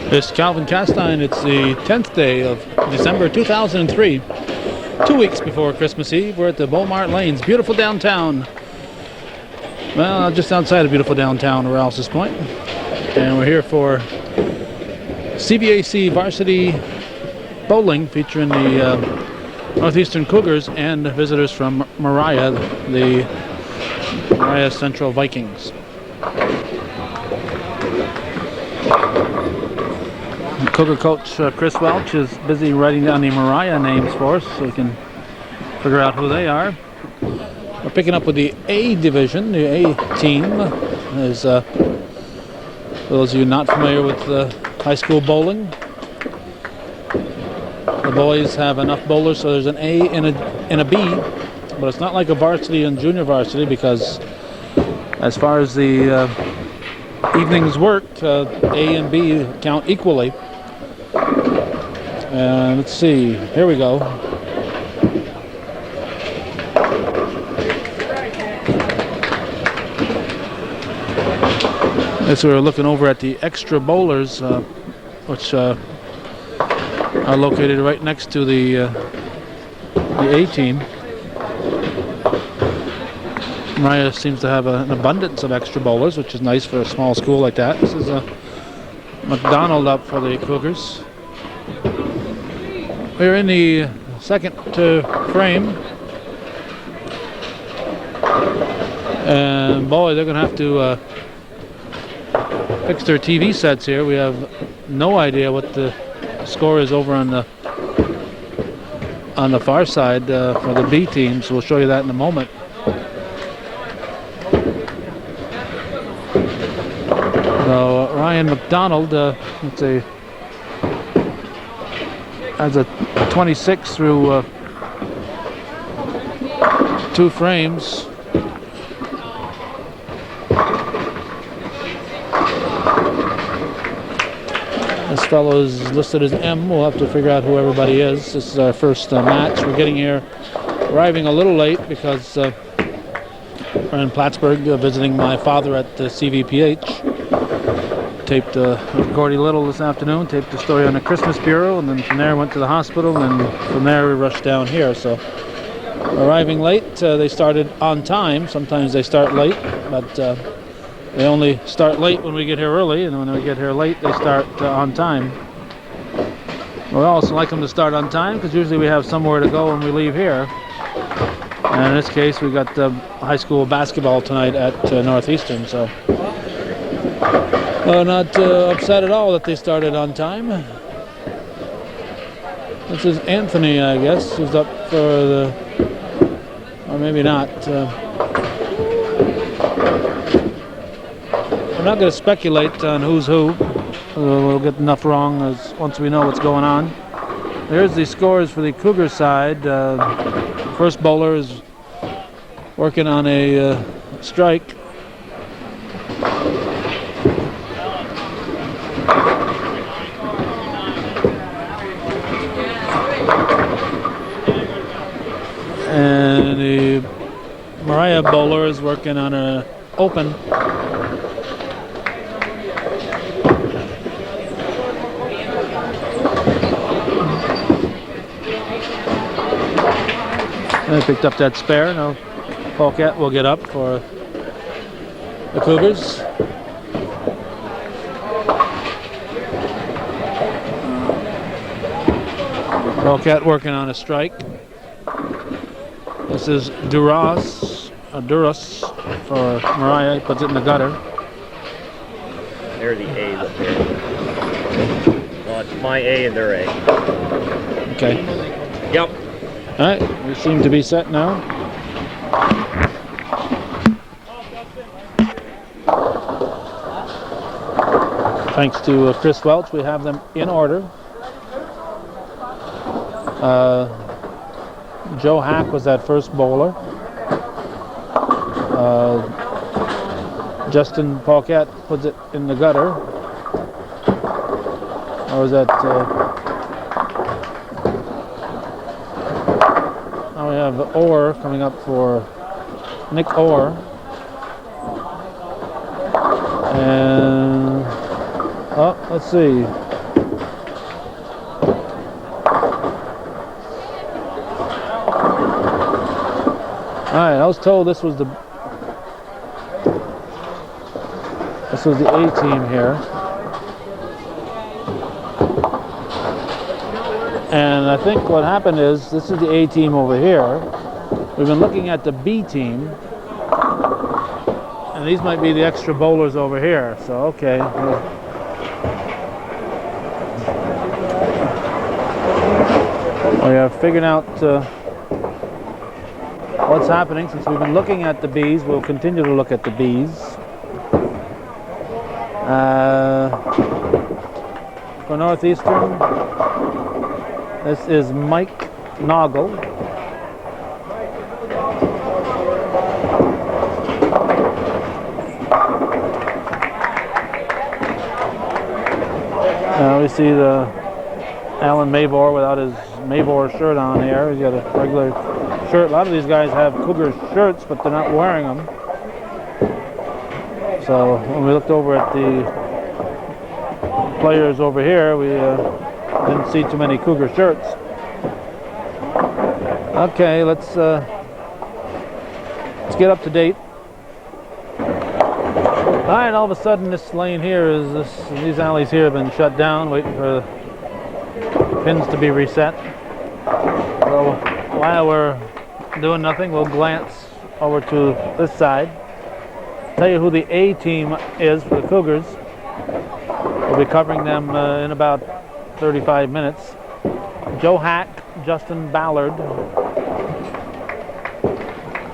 This Calvin Castine, it's the 10th day of December 2003, 2 weeks before Christmas Eve. We're at the Mart Lanes, beautiful downtown. Well, just outside of beautiful downtown, Rouse's Point. And we're here for CVAC varsity bowling featuring the Northeastern Cougars and visitors from Moriah, the Moriah Central Vikings. Cougar coach Chris Welch is busy writing down the Moriah names for us so we can figure out who they are. We're picking up with the A division, the A team. As those of you not familiar with high school bowling, the boys have enough bowlers so there's an A and a B, but it's not like a varsity and junior varsity because as far as the evenings work, A and B count equally. Let's see, here we go. As we're looking over at the extra bowlers, which are located right next to the A team. Moriah seems to have an abundance of extra bowlers, which is nice for a small school like that. This is a McDonald up for the Cougars. We're in the second frame, and boy, they're going to have to fix their TV sets here. We have no idea what the score is over on the far side for the B team, so we'll show you that in a moment. So Ryan McDonald, let's see, has a 26 through 2 frames. This fellow is listed as M. We'll have to figure out who everybody is. This is our first match. We're getting here, arriving a little late because we're in Plattsburgh visiting my father at the CVPH. Taped Gordy Little this afternoon, taped the story on the Christmas Bureau, and then from there went to the hospital, and from there we rushed down here. So arriving late, they started on time. Sometimes they start late, but they only start late when we get here early, and when we get here late, they start on time. We also like them to start on time because usually we have somewhere to go when we leave here. And in this case, we got high school basketball tonight at Northeastern, so not upset at all that they started on time. This is Anthony, I guess, who's up for the, or maybe not. We're not going to speculate on who's who. We'll get enough wrong once we know what's going on. There's the scores for the Cougar side. First bowler is working on a strike. And the Moriah bowler is working on an open. They picked up that spare. Now Polecat will get up for the Cougars. Polecat working on a strike. This is Duras for Moriah. He puts it in the gutter. There are the A's up there. Well, it's my A and their A. Okay. Yep. All right, we seem to be set now. Thanks to Chris Welch, we have them in order. Joe Hack was that first bowler. Justin Polecat puts it in the gutter. Or was that? Now we have Orr coming up for Nick Orr. And let's see. All right, I was told this was the A team here. And I think what happened is this is the A team over here. We've been looking at the B team. And these might be the extra bowlers over here. So, okay. We have figured out what's happening since we've been looking at the Bs. We'll continue to look at the Bs. For Northeastern, this is Mike Noggle. We see the Alan Mabor without his Mabor shirt on here. He's got a regular shirt. A lot of these guys have Cougars shirts, but they're not wearing them. So when we looked over at the players over here, we didn't see too many Cougar shirts. Okay, let's get up to date. All right, all of a sudden this lane here these alleys here have been shut down, waiting for the pins to be reset. So while we're doing nothing, we'll glance over to this side. Tell you who the A team is for the Cougars. We'll be covering them in about 35 minutes. Joe Hack, Justin Ballard,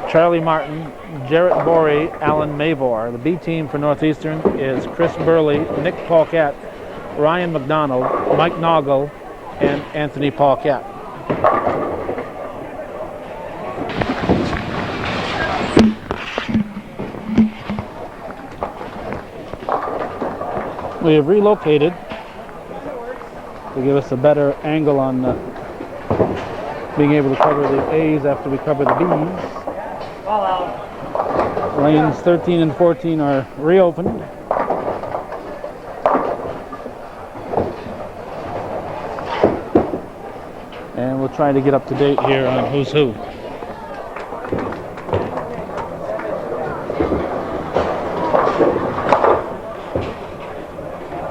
Charlie Martin, Jarrett Borey, Alan Mavor. The B team for Northeastern is Chris Burley, Nick Paquette, Ryan McDonald, Mike Noggle, and Anthony Paquette. We have relocated to give us a better angle on being able to cover the A's after we cover the B's. Lanes 13 and 14 are reopened. And we'll try to get up to date here on who's who.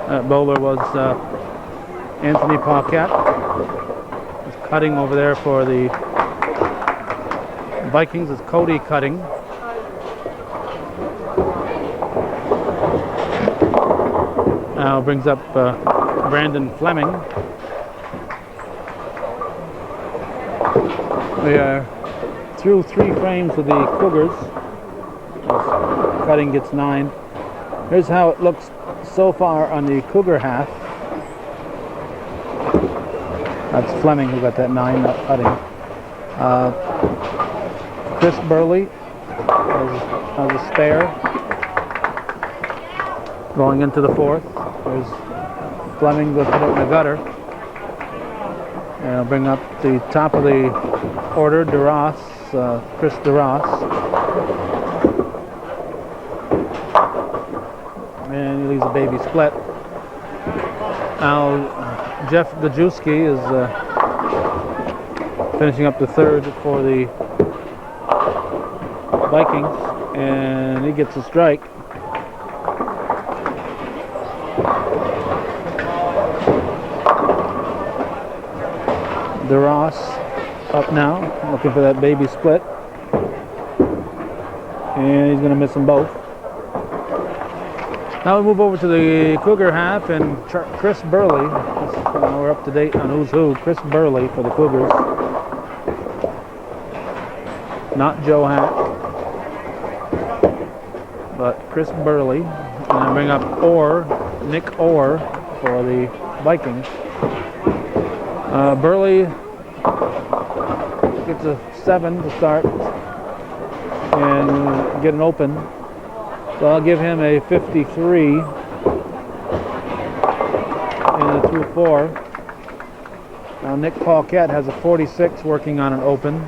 That bowler was Anthony Paquette. He's cutting over there for the Vikings. Is Cody cutting. Now brings up Brandon Fleming. We are through 3 frames with the Cougars. Cutting gets 9. Here's how it looks so far on the Cougar half. That's Fleming who got that 9, not cutting. Chris Burley has a spare going into the 4th. There's Fleming will put it in the gutter. And I'll bring up the top of the order, DeRoss, Chris DeRoss. And he leaves a baby split. Now Jeff Gajewski is finishing up the 3rd for the Vikings, and he gets a strike. DeRoss up now, looking for that baby split, and he's going to miss them both. Now we move over to the Cougar half, and Chris Burley. We're up to date on who's who. Chris Burley for the Cougars, not Joe Hack, but Chris Burley. And I bring up Nick Orr for the Vikings. Burley gets a 7 to start and get an open. So I'll give him a 53 in through 4. Now Nick Paquette has a 46 working on an open.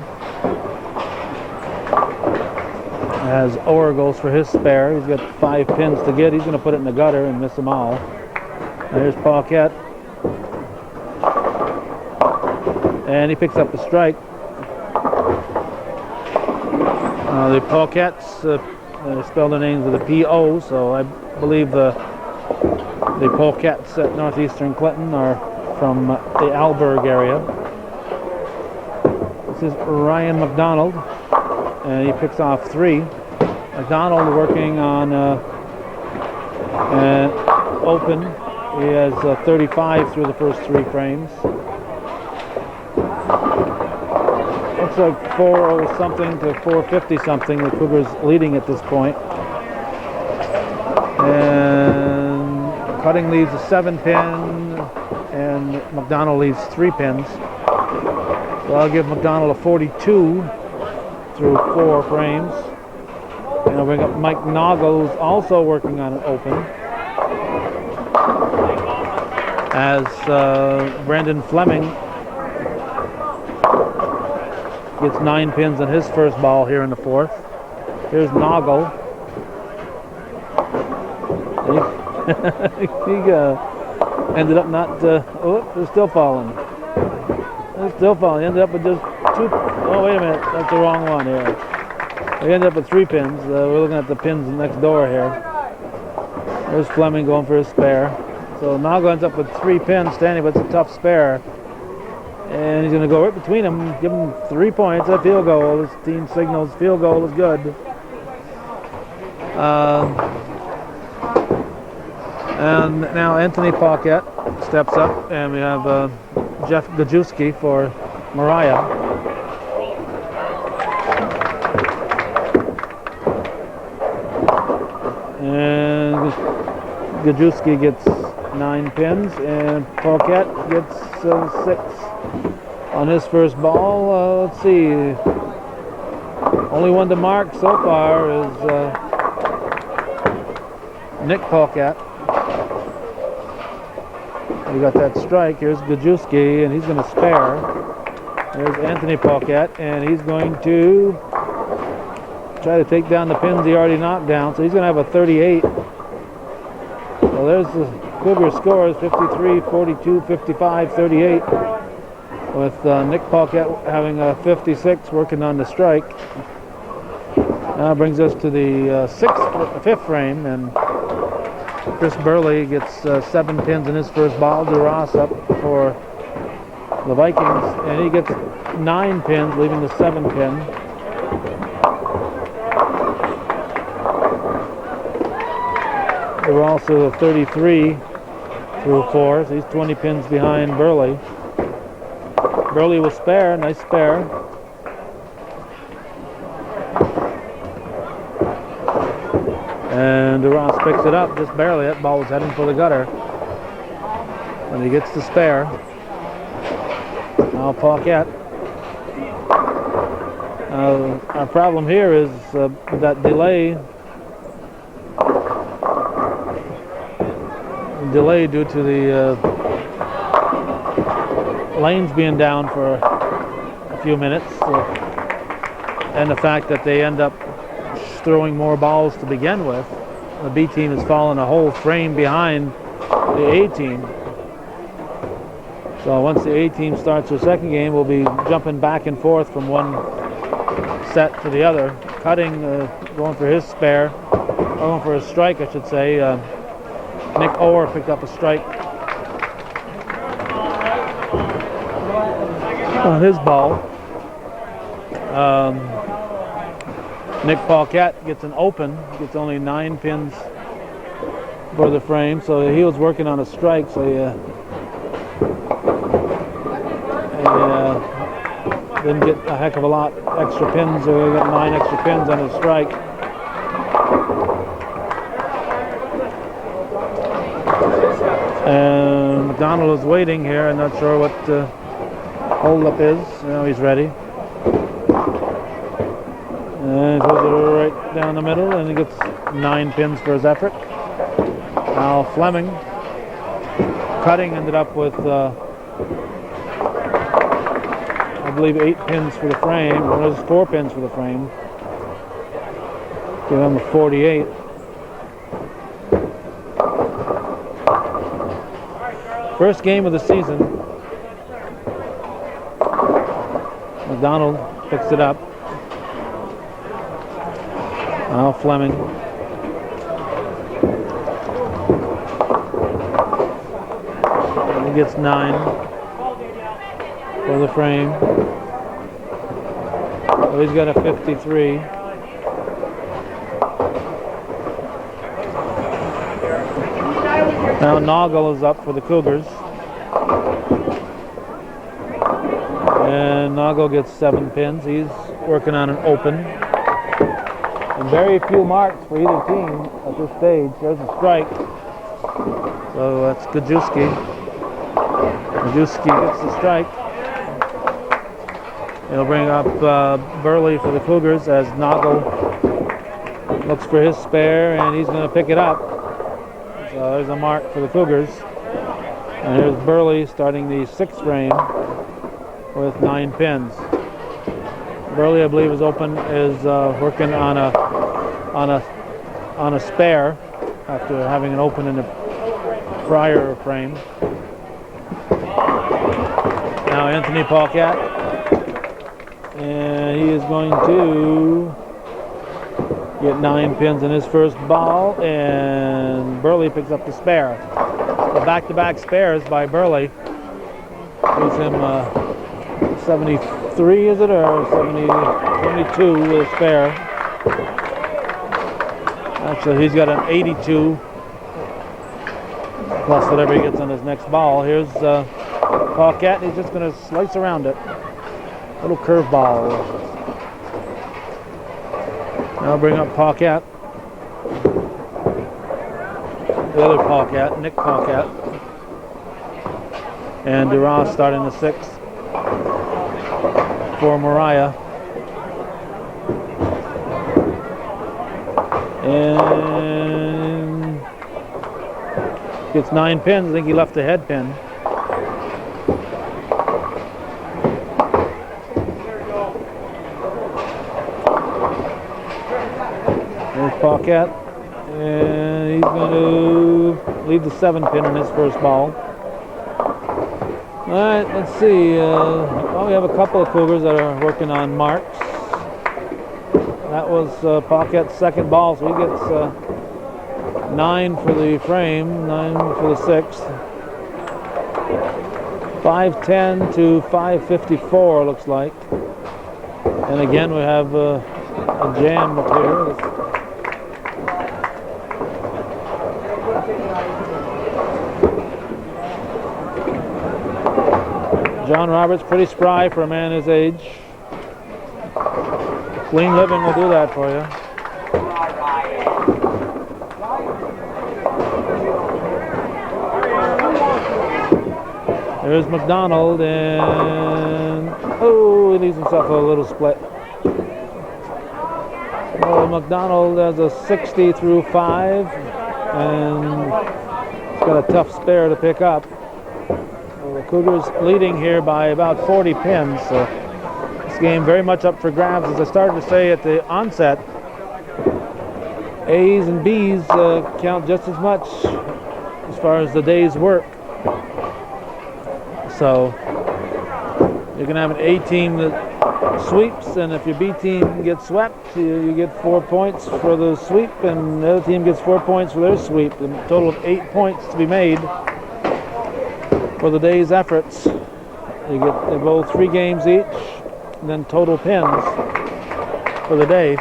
As Orr goes for his spare, he's got 5 pins to get. He's going to put it in the gutter and miss them all. Now here's Paquette. And he picks up the strike. The Paquettes spell their names with a P-O, so I believe the Paquettes at Northeastern Clinton are from the Alberg area. This is Ryan McDonald, and he picks off 3. McDonald working on an open. He has 35 through the first 3 frames. Looks like 4 something to 450 something. The Cougars leading at this point. And Cutting leaves a 7 pin, and McDonald leaves 3 pins. So I'll give McDonald a 42 through 4 frames. And I'll bring up Mike Noggle, who's also working on an open. As Brandon Fleming gets 9 pins on his first ball here in the 4th. Here's Noggle. He ended up not. They're still falling. They're still falling. He ended up with just 2. Oh, wait a minute. That's the wrong one here. They ended up with 3 pins. We're looking at the pins next door here. There's Fleming going for his spare. So Noggle ends up with 3 pins standing, but it's a tough spare. And he's going to go right between them, give him 3 points, a field goal. His team signals field goal is good. And now Anthony Paquette steps up, and we have Jeff Gajewski for Moriah. And Gajewski gets 9 pins, and Paquette gets 6 on his first ball. Let's see. Only one to mark so far is Nick Paquette. We got that strike. Here's Gajewski, and he's going to spare. There's Anthony Paquette, and he's going to try to take down the pins he already knocked down. So he's going to have a 38. So there's the Cougar scores, 53, 42, 55, 38. With Nick Paquette having a 56 working on the strike. Now brings us to the 5th frame, and Chris Burley gets 7 pins in his first ball. DeRoss up for the Vikings, and he gets 9 pins, leaving the 7 pin. There were also 33 through 4, so he's 20 pins behind Burley. Burley will spare, nice spare. And DeRoss picks it up just barely. That ball was heading for the gutter. And he gets the spare. Now Paquette. Our problem here is with that delay due to the lanes being down for a few minutes, and the fact that they end up throwing more balls to begin with. The B team has fallen a whole frame behind the A team. So once the A team starts their second game, we'll be jumping back and forth from one set to the other. Cutting, going for his spare, or going for a strike, I should say. Nick Orr picked up a strike on his ball. Nick Paquette gets an open, gets only 9 pins for the frame, so he was working on a strike, so didn't get a heck of a lot extra pins, or he got 9 extra pins on his strike. And McDonald is waiting here. I'm not sure what the hold-up is. Now he's ready. And he goes right down the middle, and he gets 9 pins for his effort. Now Fleming Cutting ended up with, I believe, 8 pins for the frame. Well, there's 4 pins for the frame. Give him a 48. First game of the season. McDonald picks it up. Now Fleming. He gets 9 for the frame. So he's got a 53. Now Noggle is up for the Cougars. And Noggle gets 7 pins. He's working on an open. And very few marks for either team at this stage. There's a strike. So that's Gajewski. Gajewski gets the strike. It'll bring up Burley for the Cougars as Noggle looks for his spare, and he's going to pick it up. So there's a mark for the Cougars. And here's Burley starting the 6th frame with 9 pins. Burley, I believe, is working on a spare after having an open in the prior frame. Now Anthony Paquette, and he is going to get 9 pins in his first ball, and Burley picks up the spare. The back-to-back spares by Burley gives him 73, is it, or 72 with a spare. Actually, he's got an 82 plus whatever he gets on his next ball. Here's Paquette. He's just going to slice around it. Little curve ball. Now bring up Paquette. The other Paquette, Nick Paquette. And Duras starting the 6th for Moriah. And gets 9 pins. I think he left a head pin. There's Paquette. And he's going to leave the 7 pin in his first ball. All right, let's see. Well, we have a couple of Cougars that are working on marks. That was Paquette's second ball, so he gets 9 for the frame, 9 for the 6th. 510 to 554 looks like. And again, we have a jam up here. John Roberts, pretty spry for a man his age. Clean living will do that for you. There's McDonald, and he leaves himself a little split. Well, McDonald has a 60 through 5, and he's got a tough spare to pick up. The Cougars leading here by about 40 pins, so this game very much up for grabs. As I started to say at the onset, A's and B's count just as much as far as the day's work. So you're going to have an A team that sweeps, and if your B team gets swept, you get 4 points for the sweep, and the other team gets 4 points for their sweep. A total of 8 points to be made for the day's efforts. They bowl 3 games each, and then total pins for the day.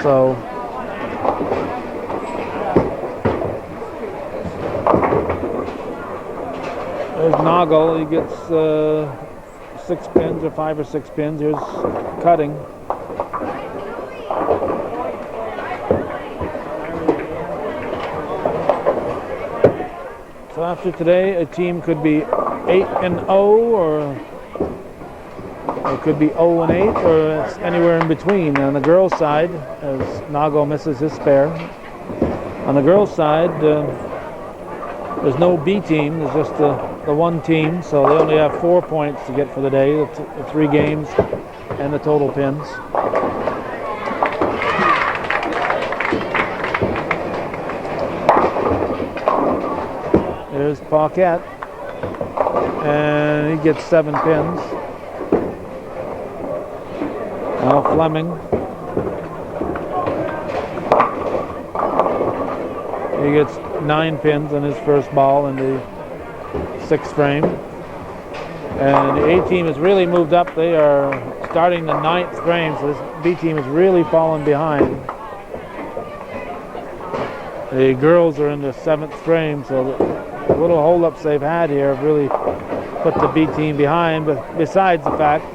So there's Noggle. He gets 6 pins, or 5 or 6 pins. Here's Cutting. So after today, a team could be 8-0, or it could be 0-8, or it's anywhere in between. On the girls' side, as Noggle misses his spare, on the girls' side, There's no B team, there's just the one team, so they only have 4 points to get for the day, the 3 games and the total pins. There's Paquette, and he gets 7 pins. Now Fleming. He gets 9 pins on his first ball in the 6th frame. And the A team has really moved up. They are starting the 9th frame, so this B team has really fallen behind. The girls are in the 7th frame, so the little holdups they've had here have really put the B team behind. But besides the fact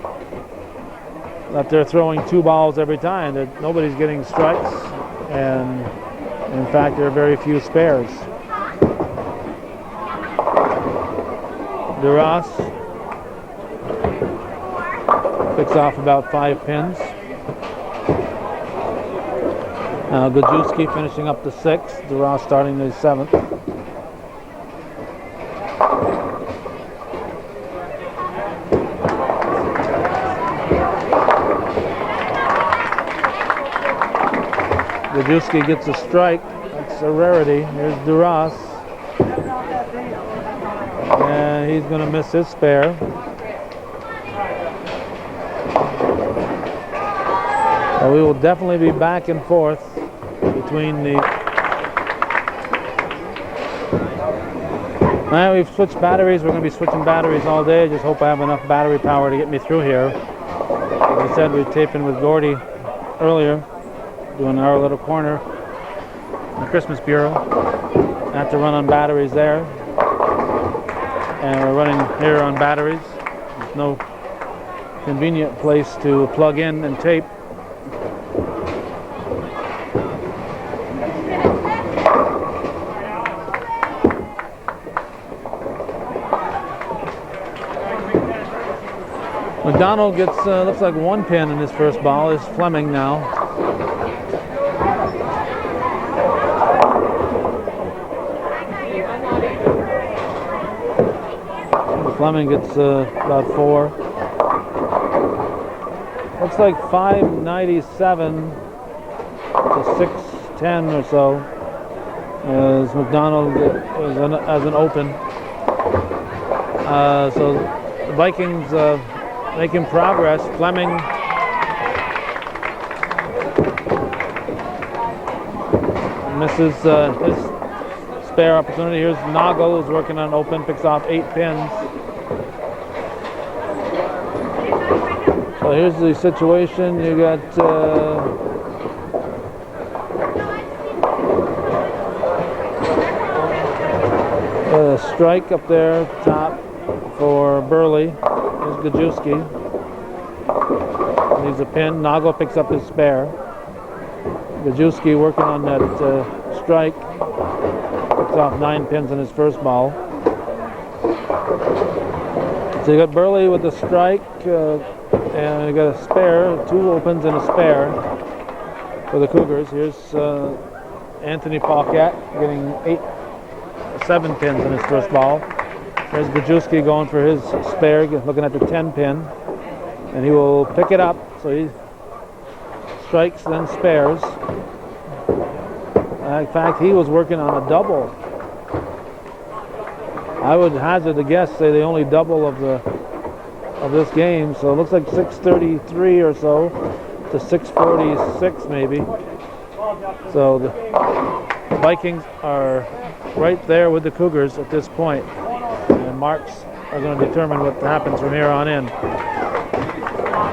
that they're throwing 2 balls every time, that nobody's getting strikes, and in fact there are very few spares. DeRoss picks off about 5 pins. Now Gajewski finishing up the 6th, DeRoss starting the 7th. Gajewski gets a strike. That's a rarity. Here's DeRoss. And he's going to miss his spare. So we will definitely be back and forth between the... Now we've switched batteries. We're going to be switching batteries all day. I just hope I have enough battery power to get me through here. As I said, we were taping with Gordy earlier, doing our little corner, the Christmas Bureau. I have to run on batteries there. And we're running here on batteries. There's no convenient place to plug in and tape. McDonald gets, looks like 1 pin in his first ball. Is Fleming now. Fleming gets about 4. Looks like 597 to 610 or so as McDonald as an open. So the Vikings making progress. Fleming misses his spare opportunity. Here's Nagel, who's working on open, picks off 8 pins. So here's the situation. You got a strike up there top for Burley. Here's Gajewski. Needs a pin. Nagel picks up his spare. Gajewski working on that strike. Picks off 9 pins in his first ball. So you got Burley with the strike, and you got a spare, 2 opens and a spare for the Cougars. Here's Anthony Paquette getting 7 pins in his first ball. There's Gajewski going for his spare, looking at the 10 pin, and he will pick it up. So he strikes, then spares. In fact, he was working on a double. I would hazard a guess, say the only double of this game. So it looks like 633 or so to 646 maybe. So the Vikings are right there with the Cougars at this point. And Marks are going to determine what happens from here on in.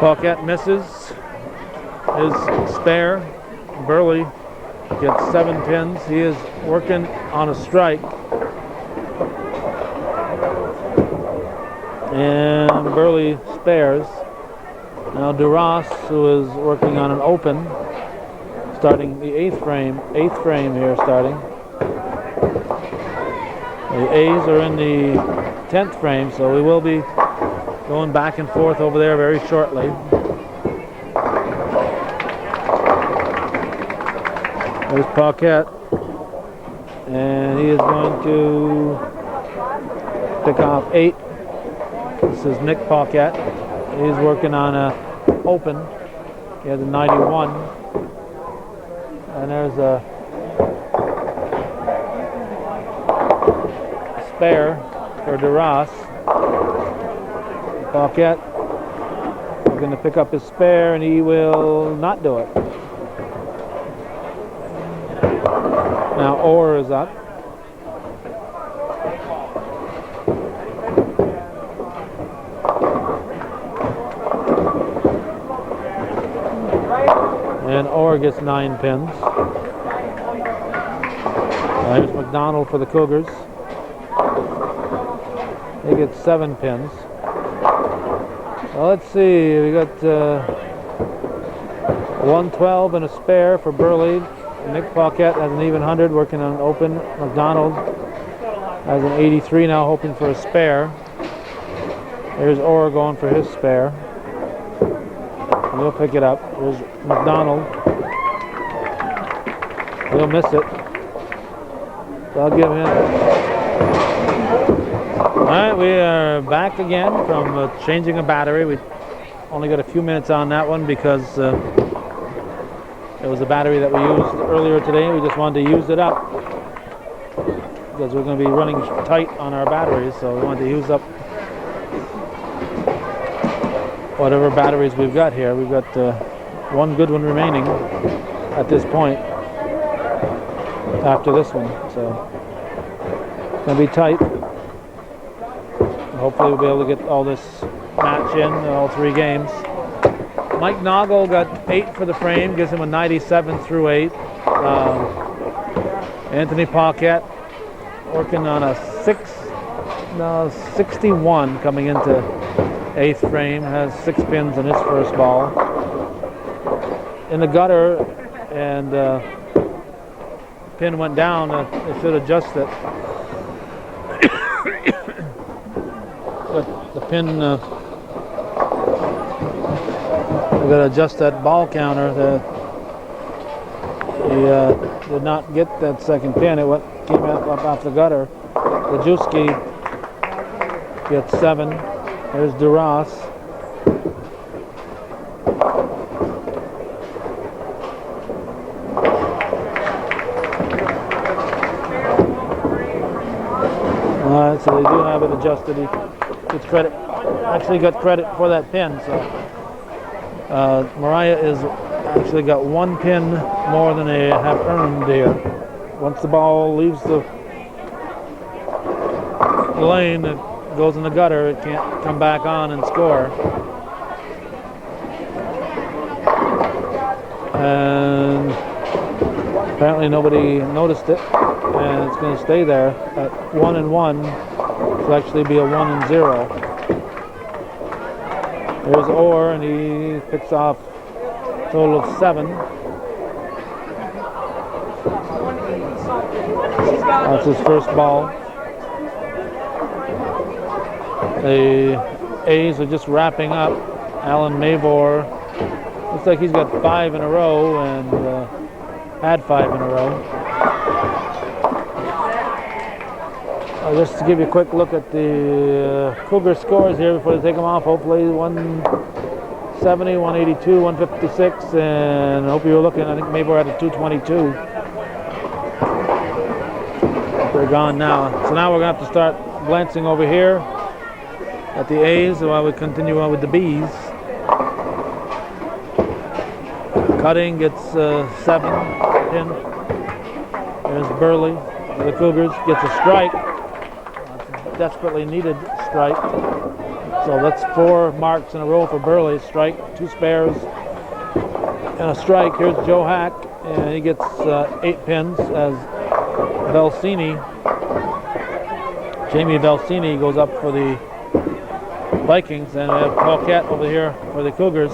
Paquette misses his spare. Burley gets 7 pins. He is working on a strike. And Burley spares. Now DeRoss, who is working on an open, starting the 8th frame here starting. The A's are in the 10th frame, so we will be going back and forth over there very shortly. There's Paquette. and he is going to pick off 8. This is Nick Paquette. He's working on a open. He has a 91, and there's a spare for DeRoss. Paquette is going to pick up his spare, and he will not do it. Now Orr is up. And Orr gets 9 pins. Here's McDonald for the Cougars. He gets 7 pins. Well, let's see. We got 112 and a spare for Burley. Nick Paquette has an even 100 working on an open. McDonald has an 83 now hoping for a spare. There's Orr going for his spare. And he'll pick it up. There's McDonald. He'll miss it. So I'll give him. Alright, we are back again from changing a battery. We only got a few minutes on that one because it was a battery that we used earlier today. We just wanted to use it up because we're going to be running tight on our batteries, so we wanted to use up whatever batteries we've got here. We've got one good one remaining at this point after this one, so it's going to be tight. Hopefully we'll be able to get all this match in, all 3 games. Mike Noggle got 8 for the frame, gives him a 97 through 8. Anthony Paquette working on a 61 coming into 8th frame, has 6 pins in his first ball. In the gutter, and pin went down, they should adjust it. But the pin, we're going to adjust that ball counter. He did not get that second pin. It came up off the gutter. Lajewski gets 7. There's DeRoss. So they do have it adjusted. He gets credit. Actually got credit for that pin. So Moriah is actually got 1 pin more than they have earned here. Once the ball leaves the lane, it goes in the gutter. It can't come back on and score. And apparently nobody noticed it, and it's going to stay there at 1-1. It'll actually be a 1-0. There's Orr, and he picks off a total of 7. That's his first ball. The A's are just wrapping up. Alan Mavor looks like he's got 5 in a row, and had 5 in a row. Just to give you a quick look at the Cougar scores here before they take them off. Hopefully 170, 182, 156, and I hope you were looking. I think Mavor had a 222. They're gone now. So now we're going to have to start glancing over here at the A's while we continue on with the B's. Cutting gets 7 pin. There's Burley. The Cougars gets a strike. Desperately needed strike. So that's 4 marks in a row for Burley. Strike, 2 spares, and a strike. Here's Joe Hack, and he gets 8 pins as Jamie Velsini goes up for the Vikings, and we have Paquette over here for the Cougars.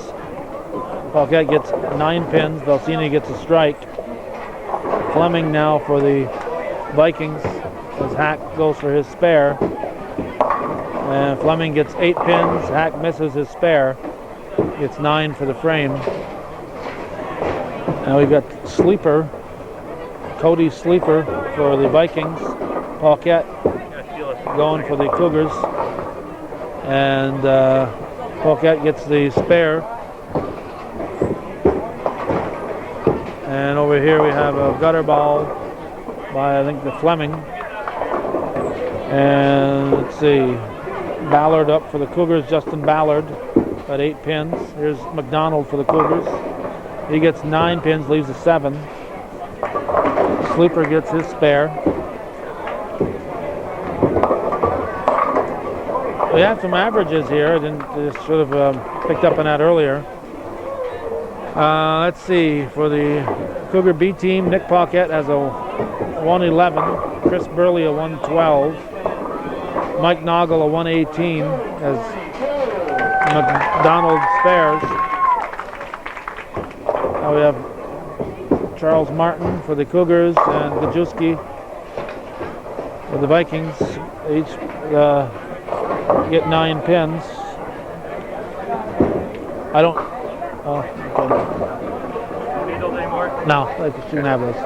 Paquette gets 9 pins. Velsini gets a strike. Fleming now for the Vikings as Hack goes for his spare. And Fleming gets 8 pins. Hack misses his spare. Gets 9 for the frame. Now we've got Sleeper Cody Sleeper for the Vikings. Paquette going for the Cougars. And Paquette gets the spare. And over here we have a gutter ball by, I think, the Fleming. And let's see, Ballard up for the Cougars. Justin Ballard at 8 pins. Here's McDonald for the Cougars. He gets 9 pins, leaves a 7. Sleeper gets his spare. We have some averages here. I should have picked up on that earlier. Let's see. For the Cougar B team, Nick Paquette has a 111. Chris Burley a 112. Mike Noggle a 118 as McDonald spares. Now we have Charles Martin for the Cougars and Gajewski for the Vikings. Each get 9 pins. I don't. Oh, okay. Need those anymore? No, I shouldn't have those.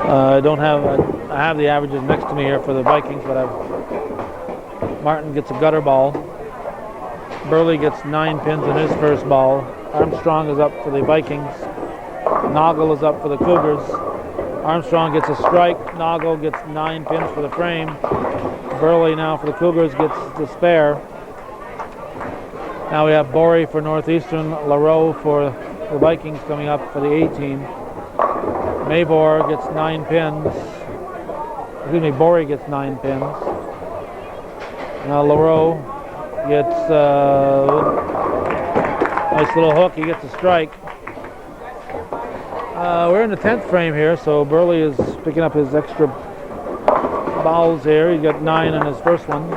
I don't have. I have the averages next to me here for the Vikings, but Martin gets a gutter ball. Burley gets 9 pins in his first ball. Armstrong is up for the Vikings. Noggle is up for the Cougars. Armstrong gets a strike. Noggle gets 9 pins for the frame. Burley now for the Cougars gets the spare. Now we have Borey for Northeastern, LaRoe for the Vikings coming up for the A team. Mavor gets 9 pins. Excuse me, Borey gets 9 pins. Now LaRoe gets nice little hook. He gets a strike. We're in the 10th frame here, so Burley is picking up his extra balls here. He got 9 in his first one.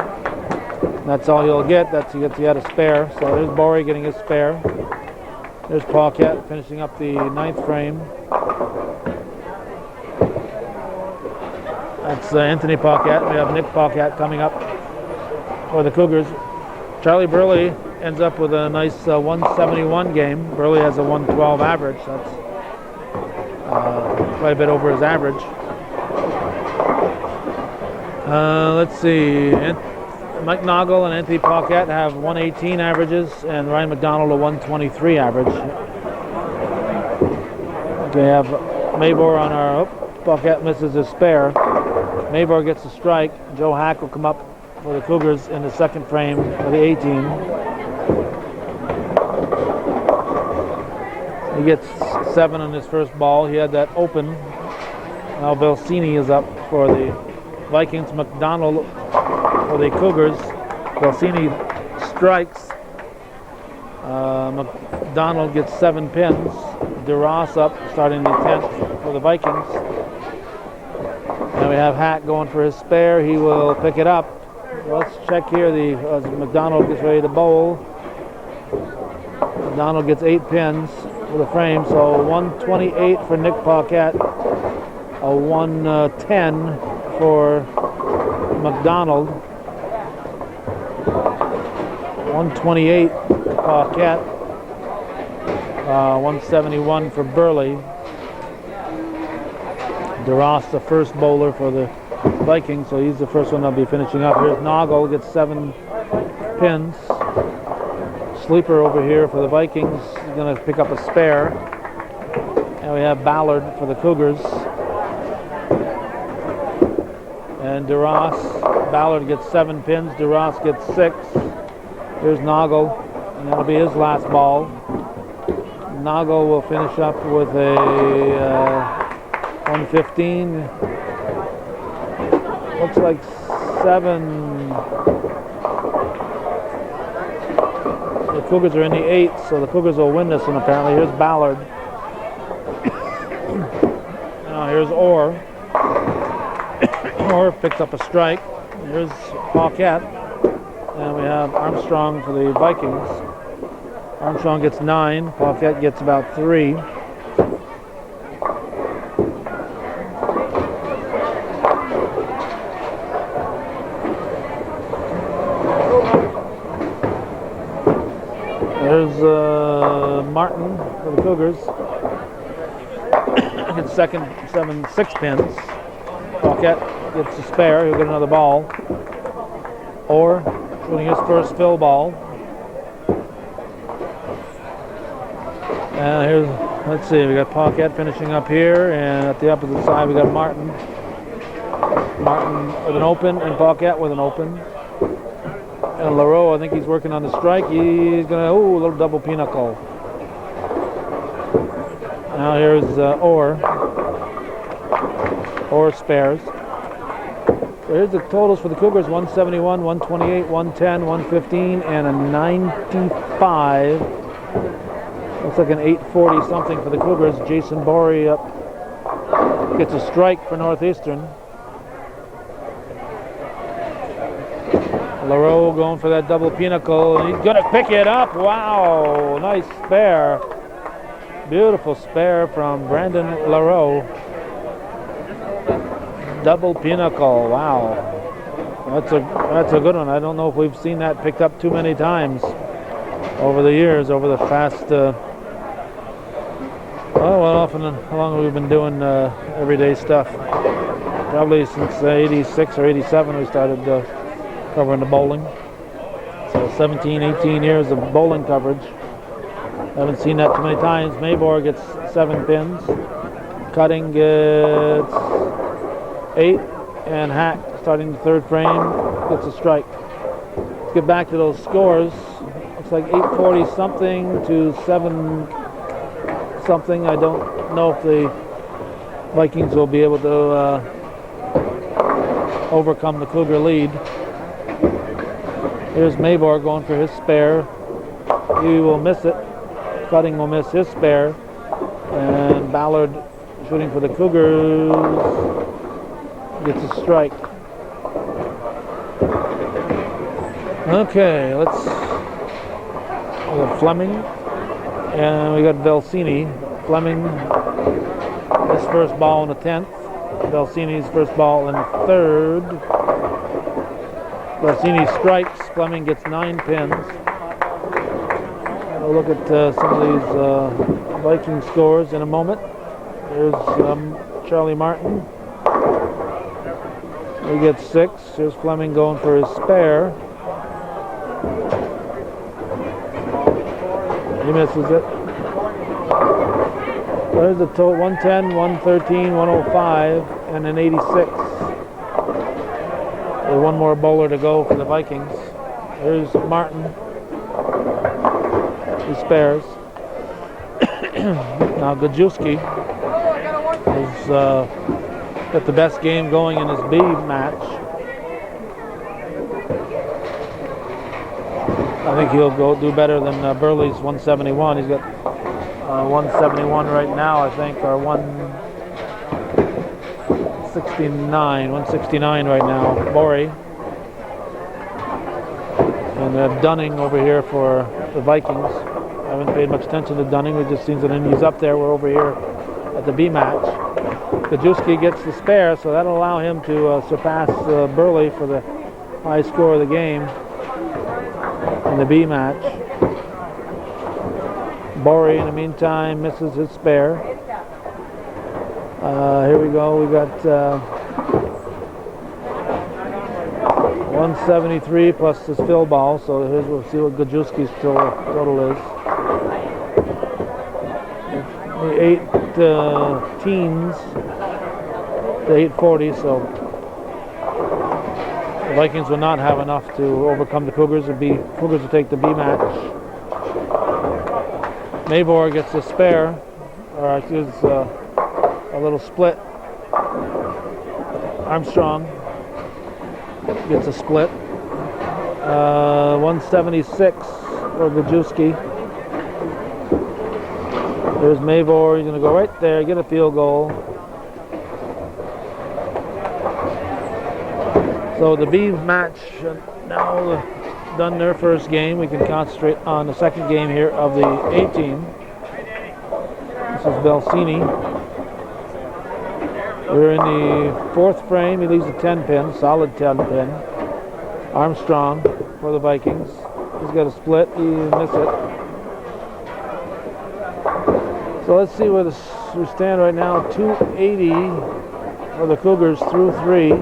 That's all he'll get. He had a spare. So there's Borey getting his spare. There's Paquette finishing up the 9th frame. That's Anthony Paquette. We have Nick Paquette coming up for the Cougars. Charlie Burley ends up with a nice 171 game. Burley has a 112 average. That's quite a bit over his average. Let's see. Mike Noggle and Anthony Paquette have 118 averages, and Ryan McDonald a 123 average. We have Mavor on our. Paquette misses his spare. Mavor gets a strike. Joe Hack will come up for the Cougars in the 2nd frame for the A team. He gets 7 on his first ball. He had that open. Now Belsini is up for the Vikings. McDonald for the Cougars. Belsini strikes. McDonald gets 7 pins. DeRoss up starting the 10th for the Vikings. And we have Hack going for his spare. He will pick it up. Let's check here. As McDonald gets ready to bowl. McDonald gets 8 pins for the frame. So 128 for Nick Paquette. A 110 for McDonald. 128 Paquette. 171 for Burley. DeRoss, the first bowler for the Vikings, so he's the first one they'll be finishing up. Here's Noggle, gets 7 pins. Sleeper over here for the Vikings. He's going to pick up a spare. And we have Ballard for the Cougars. And DeRoss, Ballard gets 7 pins. DeRoss gets 6. Here's Noggle, and that'll be his last ball. Noggle will finish up with a 115. Looks like 7. The Cougars are in the 8th, so the Cougars will win this one apparently. Here's Ballard. Now here's Orr. Orr picks up a strike. Here's Paquette. And we have Armstrong for the Vikings. Armstrong gets 9. Paquette gets about 3. There's Martin for the Cougars. gets six pins. Paquette gets a spare. He'll get another ball. Orr shooting his first fill ball. And here's, let's see, we got Paquette finishing up here, and at the opposite side we got Martin. Martin with an open, and Paquette with an open. And LaRoe, I think he's working on the strike. He's gonna, a little double pinochle. Now here's Orr. Orr spares. So here's the totals for the Cougars: 171, 128, 110, 115, and a 95. Looks like an 840 something for the Cougars. Jason Borey up gets a strike for Northeastern. LaRoe going for that double pinochle, and he's going to pick it up. Wow, nice spare. Beautiful spare from Brandon LaRoe. Double pinochle, wow. That's a good one. I don't know if we've seen that picked up too many times over the years, over the past, how long have we been doing everyday stuff? Probably since 86 or 87 we started covering the bowling. So 17, 18 years of bowling coverage. Haven't seen that too many times. Mabor gets 7 pins. Cutting gets 8. And Hack, starting the third frame, gets a strike. Let's get back to those scores. Looks like 840 something to 7 something. I don't know if the Vikings will be able to overcome the Cougar lead. Here's Mabor going for his spare. He will miss it. Cutting will miss his spare. And Ballard shooting for the Cougars gets a strike. Okay, we got Fleming and we got Velsini. Fleming, his first ball in the 10th. Velsini's first ball in the 3rd. Velsini strikes. Fleming gets 9 pins. We'll look at some of these Viking scores in a moment. There's Charlie Martin. He gets 6. Here's Fleming going for his spare. He misses it. There's the total: 110, 113, 105, and an 86. There's one more bowler to go for the Vikings. Here's Martin. He spares. Now Gajewski has got the best game going in his B match. I think he'll go do better than Burley's 171. He's got 171 right now, I think, or 169 right now. Borey. And Dunning over here for the Vikings. I haven't paid much attention to Dunning. We've just seen that he's up there. We're over here at the B match. Gajewski gets the spare, so that'll allow him to surpass Burley for the high score of the game in the B match. Borey, in the meantime, misses his spare. Here we go. We got 173 plus this fill ball. So we'll see what Gajewski's total is. The 8 teens, the 840. So the Vikings will not have enough to overcome the Cougars. Cougars will take the B match. Mabor gets a spare, or excuse a little split. Armstrong gets a split. 176 for Gajewski. There's Mabor. He's going to go right there, get a field goal. So the B match now done their first game. We can concentrate on the second game here of the A team. This is Velsini. We're in the 4th frame. He leaves a 10 pin, solid 10 pin. Armstrong for the Vikings. He's got a split. He missed it. So let's see what we stand right now, 280 for the Cougars through 3.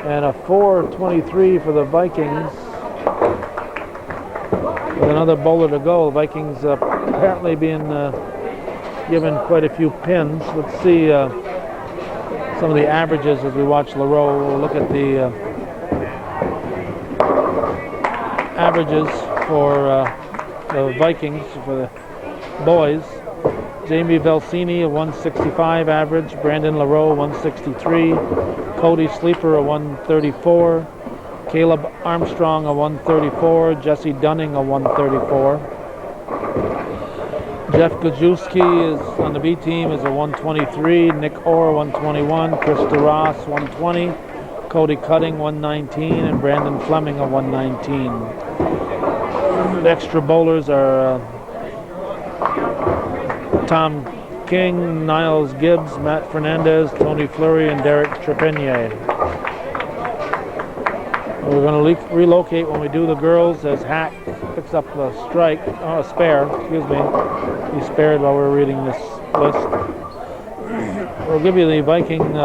And a 423 for the Vikings. With another bowler to go. The Vikings apparently being given quite a few pins. Let's see some of the averages as we watch LaRoe. We'll look at the averages for the Vikings, for the boys. Jamie Velsini, a 165 average. Brandon LaRoe, 163. Cody Sleeper, a 134. Caleb Armstrong, a 134. Jesse Dunning, a 134. Jeff Gajewski is on the B team, is a 123. Nick Orr, 121. Krista Ross, 120. Cody Cutting, 119. And Brandon Fleming, a 119. The extra bowlers are Tom King, Niles Gibbs, Matt Fernandez, Tony Fleury, and Derek Trepanier. We're going to relocate when we do the girls as Hack picks up a spare, excuse me. He spared while we were reading this list. We'll give you the Viking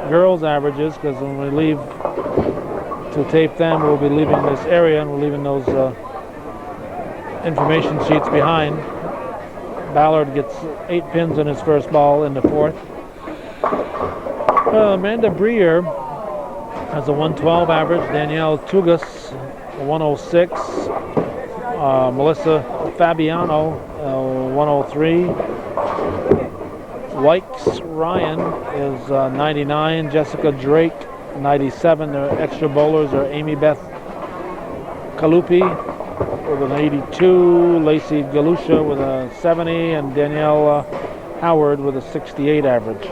girls averages, because when we leave to tape them, we'll be leaving this area and we're leaving those information sheets behind. Ballard gets 8 pins in his first ball in the 4th. Amanda Breer has a 112 average. Danielle Tugas, a 106. Melissa Fabiano, 103. Wykes Ryan is 99. Jessica Drake, 97. The extra bowlers are Amy Beth Kalupi with an 82, Lacey Galusha with a 70, and Danielle Howard with a 68 average.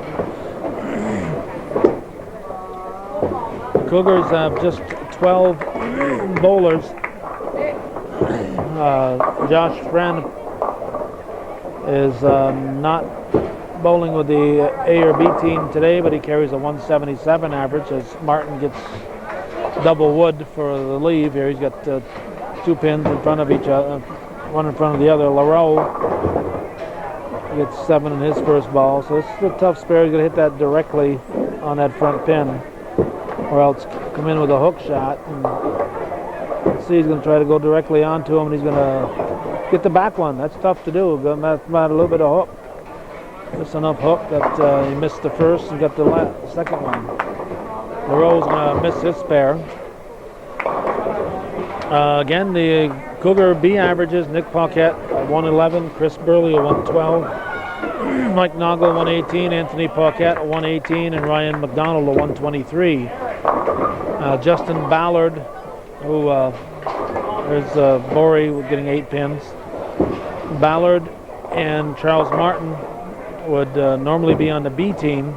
The Cougars have just 12 bowlers. Josh Friend is not bowling with the A or B team today, but he carries a 177 average as Martin gets double wood for the leave here. He's got 2 pins in front of each other, one in front of the other. LaRoe gets 7 in his first ball, so this is a tough spare. He's going to hit that directly on that front pin, or else come in with a hook shot. And let's see, he's going to try to go directly onto him, and he's going to get the back one. That's tough to do. About a little bit of hook. Just enough hook that he missed the first and got the second one. LaRoe's going to miss his spare. Again, the Cougar B averages: Nick Paquette, 111, Chris Burley, a 112, Mike Noggle, 118, Anthony Paquette, a 118, and Ryan McDonald, a 123. Justin Ballard, who there's Borey getting 8 pins. Ballard and Charles Martin would normally be on the B team.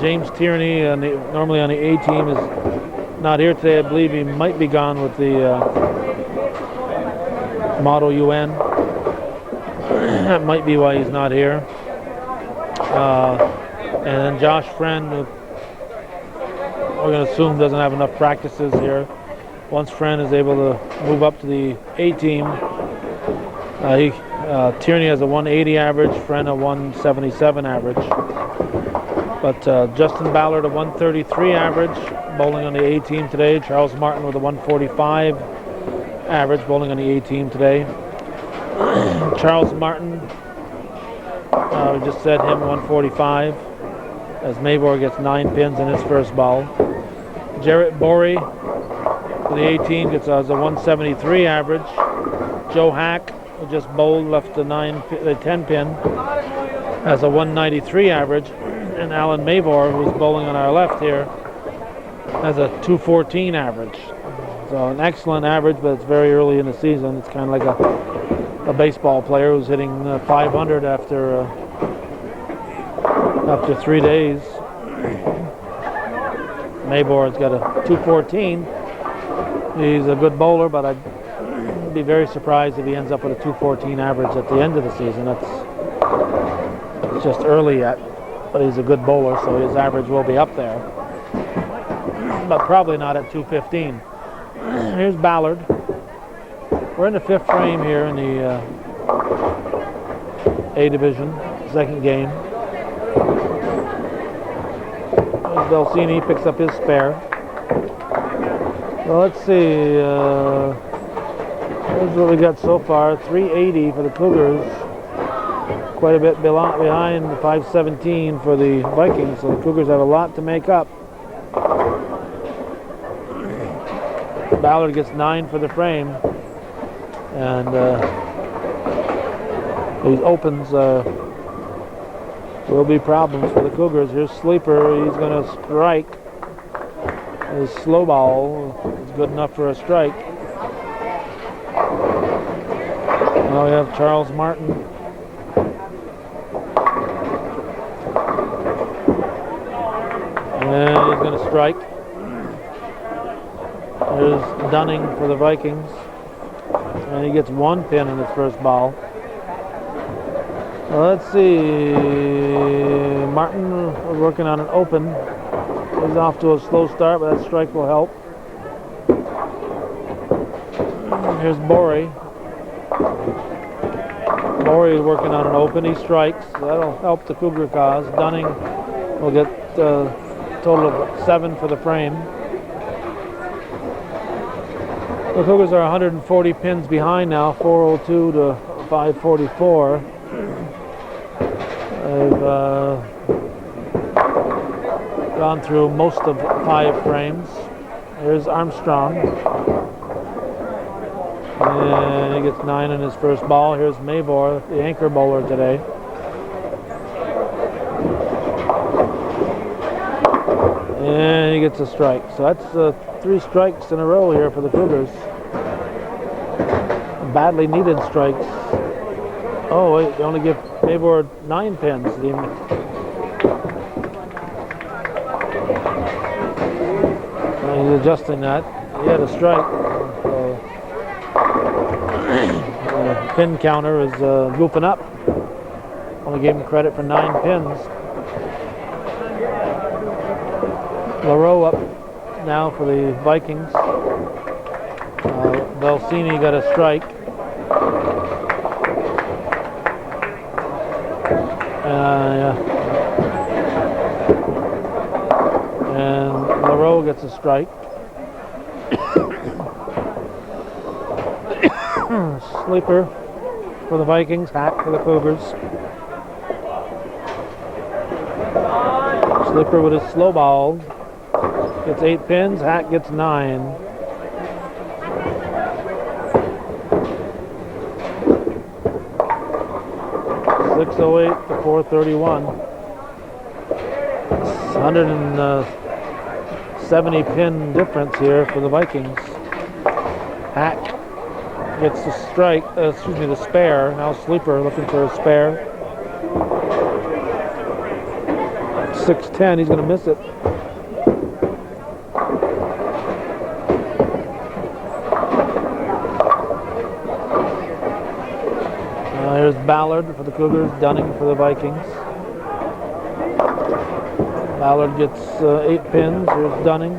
James Tierney, normally on the A team, is not here today. I believe he might be gone with the Model UN. That might be why he's not here. And then Josh Friend, who we're going to assume doesn't have enough practices here. Once Friend is able to move up to the A team, Tierney has a 180 average, Friend a 177 average. But Justin Ballard a 133 average, bowling on the A team today. Charles Martin with a 145 average, bowling on the A team today. Charles Martin, we just said him 145, as Mavor gets 9 pins in his first ball. Jarrett Borey for the A team gets a 173 average. Joe Hack, who just bowled, left the 10 pin, has a 193 average. And Alan Mavor, who's bowling on our left here, has a 214 average. So an excellent average, but it's very early in the season. It's kind of like a baseball player who's hitting 500 after 3 days. Mavor's got a 214. He's a good bowler, but I'd be very surprised if he ends up with a 214 average at the end of the season. It's just early yet. But he's a good bowler, so his average will be up there. But probably not at 215. Here's Ballard. We're in the 5th frame here in the A division, second game. Belsini picks up his spare. Well, let's see. Here's what we got so far. 380 for the Cougars. Quite a bit behind 517 for the Vikings. So the Cougars have a lot to make up. Ballard gets 9 for the frame. And these opens will be problems for the Cougars. Here's Sleeper. He's going to strike. His slow ball is good enough for a strike. Now we have Charles Martin. And he's going to strike. There's Dunning for the Vikings. And he gets 1 pin in his first ball. Well, let's see. Martin working on an open. He's off to a slow start, but that strike will help. Here's Borey. Borey is working on an open. He strikes. That'll help the Cougar cause. Dunning will get a total of 7 for the frame. The Cougars are 140 pins behind now, 402 to 544. They've gone through most of 5 frames. Here's Armstrong. And he gets 9 in his first ball. Here's Mavor, the anchor bowler today. And he gets a strike. So that's 3 strikes in a row here for the Cougars. Badly needed strikes. Oh wait, they only give Mavor 9 pins. He's adjusting that. He had a strike. The pin counter is goofing up. Only gave him credit for 9 pins. LaRoe up now for the Vikings. Belsini got a strike. And LaRoe gets a strike. Sleeper for the Vikings, Hack for the Cougars. Sleeper with his slow ball gets 8 pins, Hack gets 9. .608 to 431. 170 pin difference here for the Vikings. Hack gets the strike, the spare. Now Sleeper looking for a spare. 610, he's going to miss it. Here's Ballard for the Cougars, Dunning for the Vikings. Ballard gets 8 pins. Here's Dunning.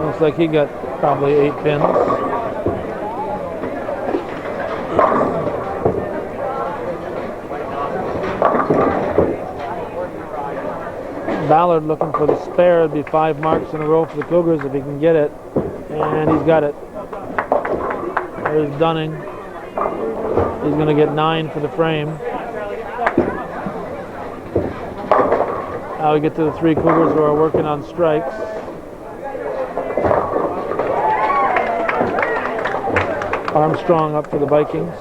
Looks like he got probably 8 pins. Ballard looking for the spare. It'd be 5 marks in a row for the Cougars if he can get it. And he's got it. There's Dunning. He's going to get 9 for the frame. Now we get to the 3 Cougars who are working on strikes. Armstrong up for the Vikings.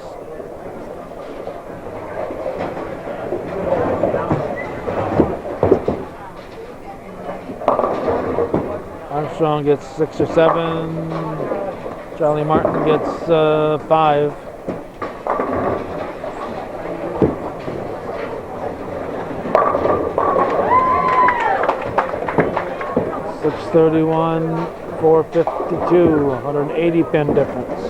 Armstrong gets 6 or 7. Charlie Martin gets 5. .631, 452, 180 pin difference.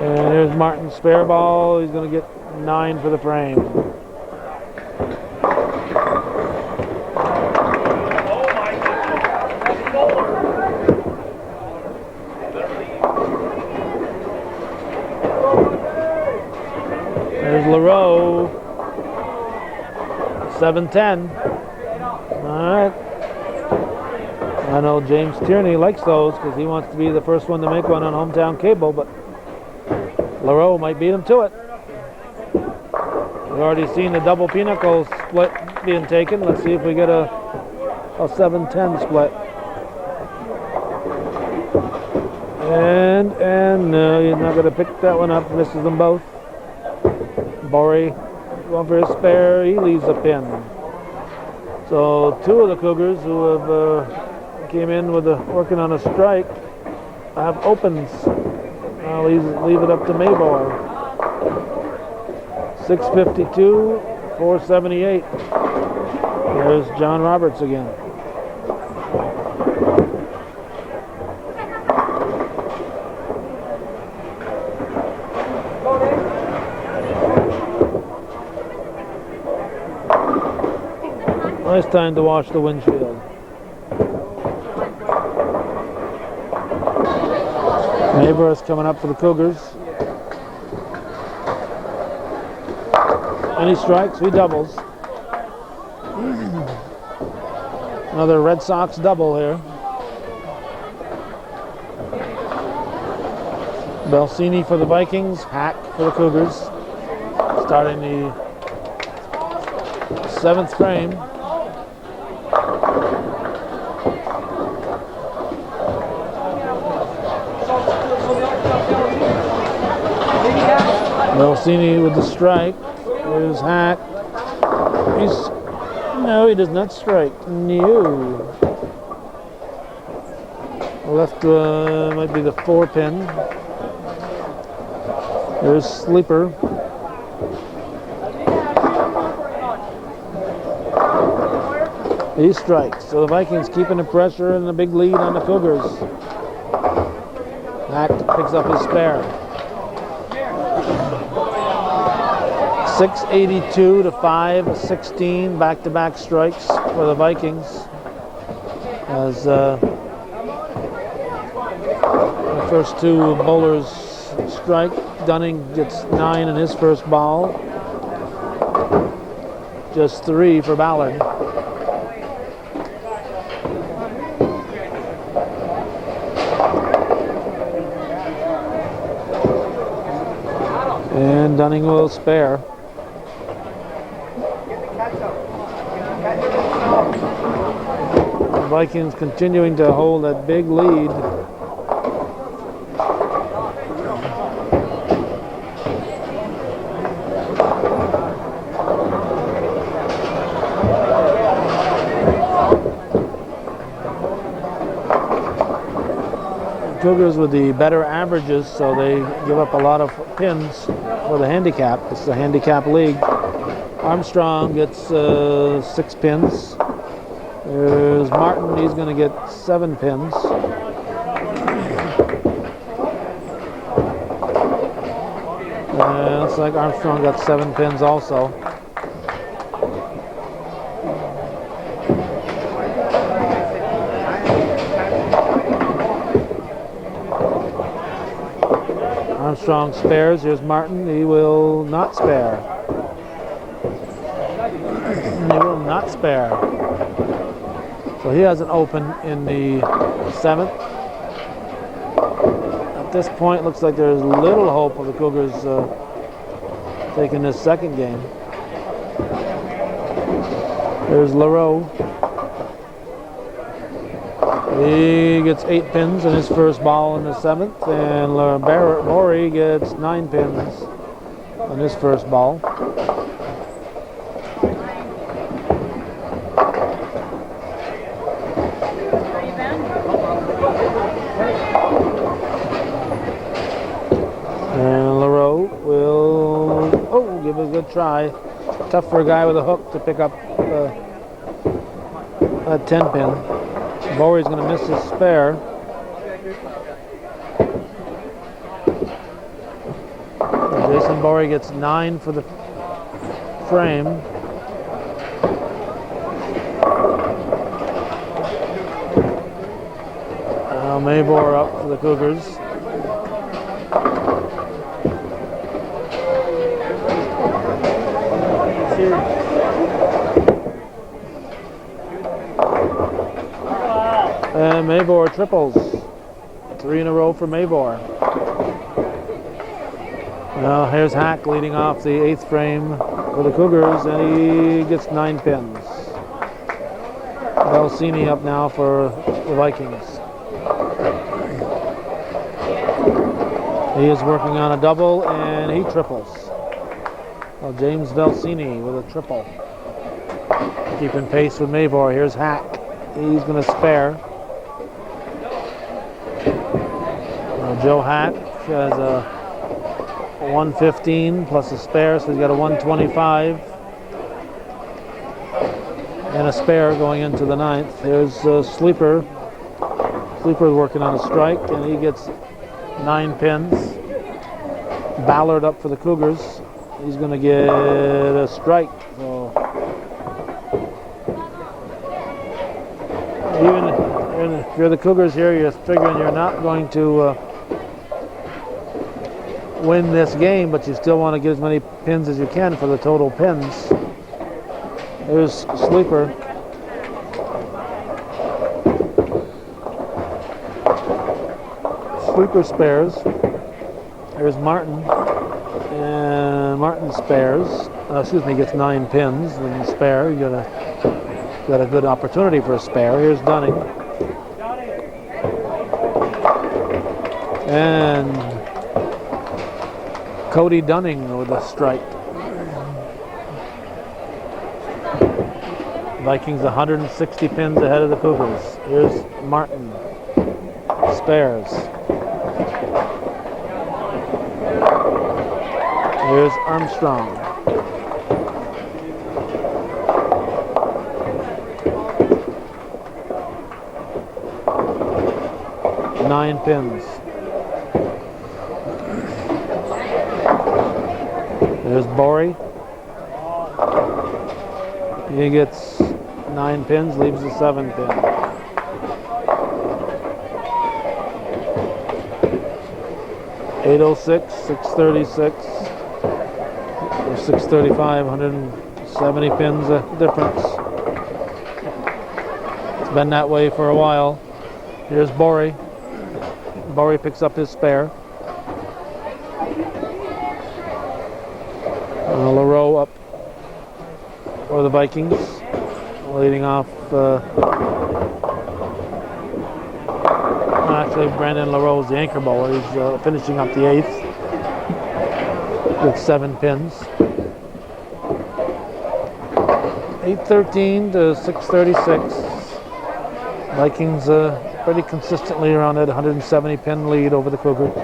And here's Martin's spare ball. He's going to get 9 for the frame. There's LaRoe. 7-10. All right. I know James Tierney likes those because he wants to be the first one to make one on hometown cable, but LaRoe might beat him to it. We've already seen the double pinnacle split being taken. Let's see if we get a 7-10 split. And no, he's not going to pick that one up. Misses them both. Borey going for his spare. He leaves a pin. So two of the Cougars who have came in with working on a strike have opens. I'll leave it up to Maybor. 652, 478. There's John Roberts again. Nice time to wash the windshield. Maybor is coming up for the Cougars. And he strikes, he doubles. Another Red Sox double here. Belsini for the Vikings, Hack for the Cougars. Starting the 7th frame. Belsini with the strike. There's Hack. No, he does not strike. No. Left might be the 4 pin. There's Sleeper. He strikes. So the Vikings keeping the pressure and a big lead on the Cougars. Hack picks up his spare. 682 to 516, back-to-back strikes for the Vikings. As the first two bowlers strike, Dunning gets 9 in his first ball. Just 3 for Ballard. And Dunning will spare. The Vikings continuing to hold that big lead. Cougars with the better averages, so they give up a lot of pins for the handicap. It's the handicap league. Armstrong gets 6 pins. There's Martin, he's going to get 7 pins. Looks like Armstrong got 7 pins also. Armstrong spares. Here's Martin. He will not spare. He will not spare. So he has an open in the 7th. At this point, looks like there's little hope of the Cougars taking this second game. There's LaRoe. He gets 8 pins in his first ball in the 7th, and Moriah gets 9 pins on his first ball. And LaRoe will give it a good try. Tough for a guy with a hook to pick up a 10 pin. Borey's going to miss his spare. Jason Borey gets 9 for the frame. Maybor up for the Cougars. And Mavor triples. 3 in a row for Mavor. Well, here's Hack leading off the 8th frame for the Cougars, and he gets 9 pins. Belsini up now for the Vikings. He is working on a double, and he triples. Well, James Belsini with a triple. Keeping pace with Mavor. Here's Hack. He's going to spare. Joe Hack has a 115 plus a spare, so he's got a 125. And a spare going into the 9th. Here's Sleeper. Sleeper's working on a strike, and he gets 9 pins. Ballard up for the Cougars. He's going to get a strike. So even if you're the Cougars here, you're figuring you're not going to win this game, but you still want to get as many pins as you can for the total pins. There's Sleeper. Sleeper spares. There's Martin. And Martin spares. Gets 9 pins. And spare. You got a good opportunity for a spare. Here's Dunning. And Cody Dunning with a strike. Vikings 160 pins ahead of the Cougars. Here's Martin. Spares. Here's Armstrong. Nine pins. There's Borey. He gets 9 pins, leaves a 7 pin. .806, 636, or 635, 170 pins difference. It's been that way for a while. Here's Borey. Borey picks up his spare. LaRoe up for the Vikings, leading off. Actually, Brandon LaRoe is the anchor bowler. He's finishing up the 8th with 7 pins. 813 to 636. Vikings pretty consistently around that 170 pin lead over the Cougars.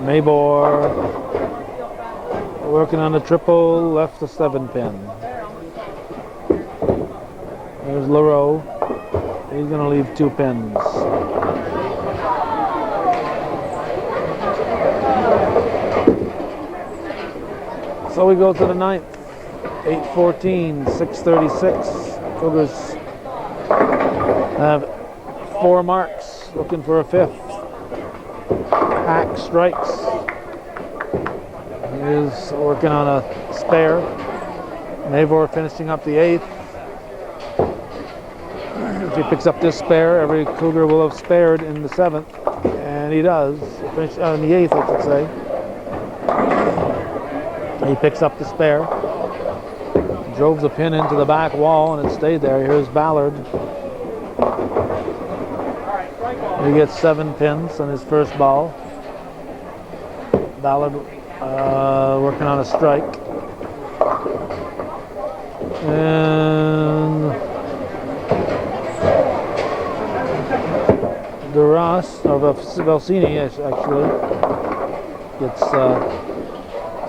Mabor working on the triple, left a 7 pin. There's LaRoe. He's going to leave 2 pins. So we go to the 9th. 814, 636. Cougars have 4 marks, looking for a 5th. Hack strikes. He is working on a spare. Mavor finishing up the 8th. If he picks up this spare, every Cougar will have spared in the 7th, and he does. Finish in the 8th, I should say. He picks up the spare. Drove the pin into the back wall, and it stayed there. Here's Ballard. He gets 7 pins on his first ball. Ballard working on a strike. And DeRoss, or Belsini actually, gets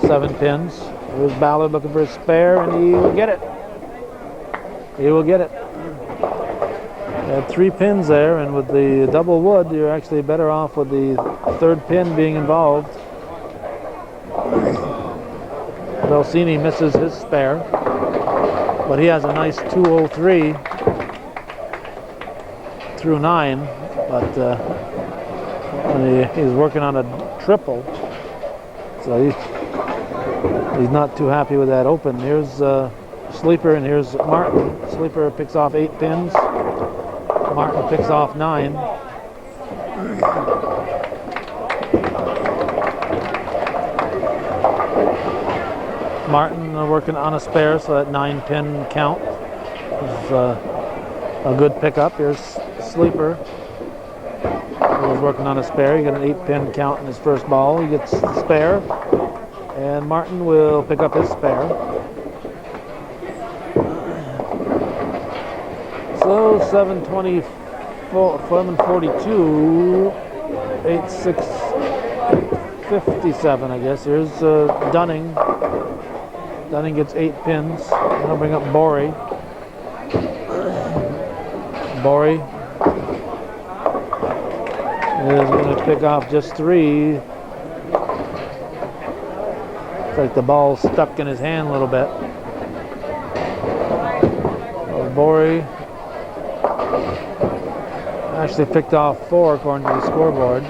7 pins. Here's Ballard looking for a spare, and he will get it. He will get it. You had 3 pins there, and with the double wood, you're actually better off with the 3rd pin being involved. Belsini misses his spare, but he has a nice 203 through 9, but he's working on a triple, so he's not too happy with that open. Here's Sleeper, and here's Martin. Sleeper picks off 8 pins. Martin picks off 9. Martin working on a spare, so that 9-pin count is a good pickup. Here's Sleeper. He was working on a spare. He got an 8-pin count in his first ball. He gets the spare, and Martin will pick up his spare. So 7:20, 7:42, 8:6:57, I guess. Here's Dunning. Dunning gets 8 pins. I'll bring up Borey. Borey is going to pick off just 3. It's like the ball's stuck in his hand a little bit. Borey actually picked off 4 according to the scoreboard.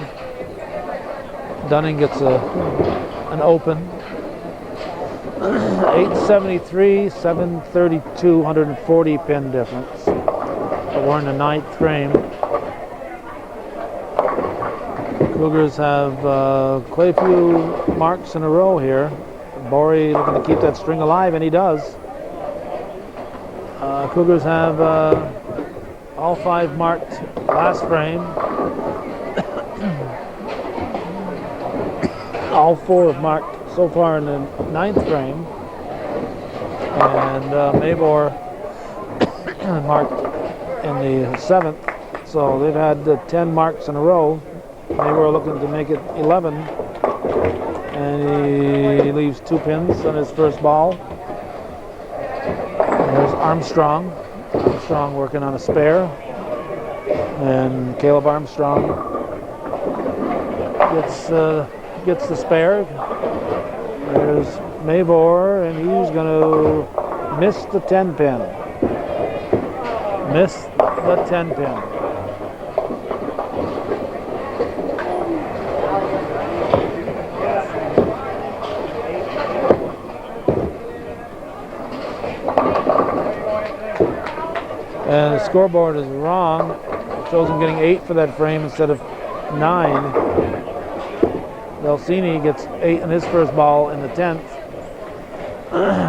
Dunning gets an open. 873, 732, 140 pin difference. But we're in the 9th frame. Cougars have quite a few marks in a row here. Borey looking to keep that string alive, and he does. Cougars have all 5 marked last frame. All 4 have marked so far in the 9th frame. And Mabor marked in the 7th. So they've had 10 marks in a row. Mabor looking to make it 11. And he leaves 2 pins on his first ball. There's Armstrong. Armstrong working on a spare. And Caleb Armstrong gets the spare. There's Mabor, and he's going to miss the 10 pin. Miss the 10 pin. And the scoreboard is wrong. It shows him getting 8 for that frame instead of 9. Belsini gets 8 in his first ball in the 10th.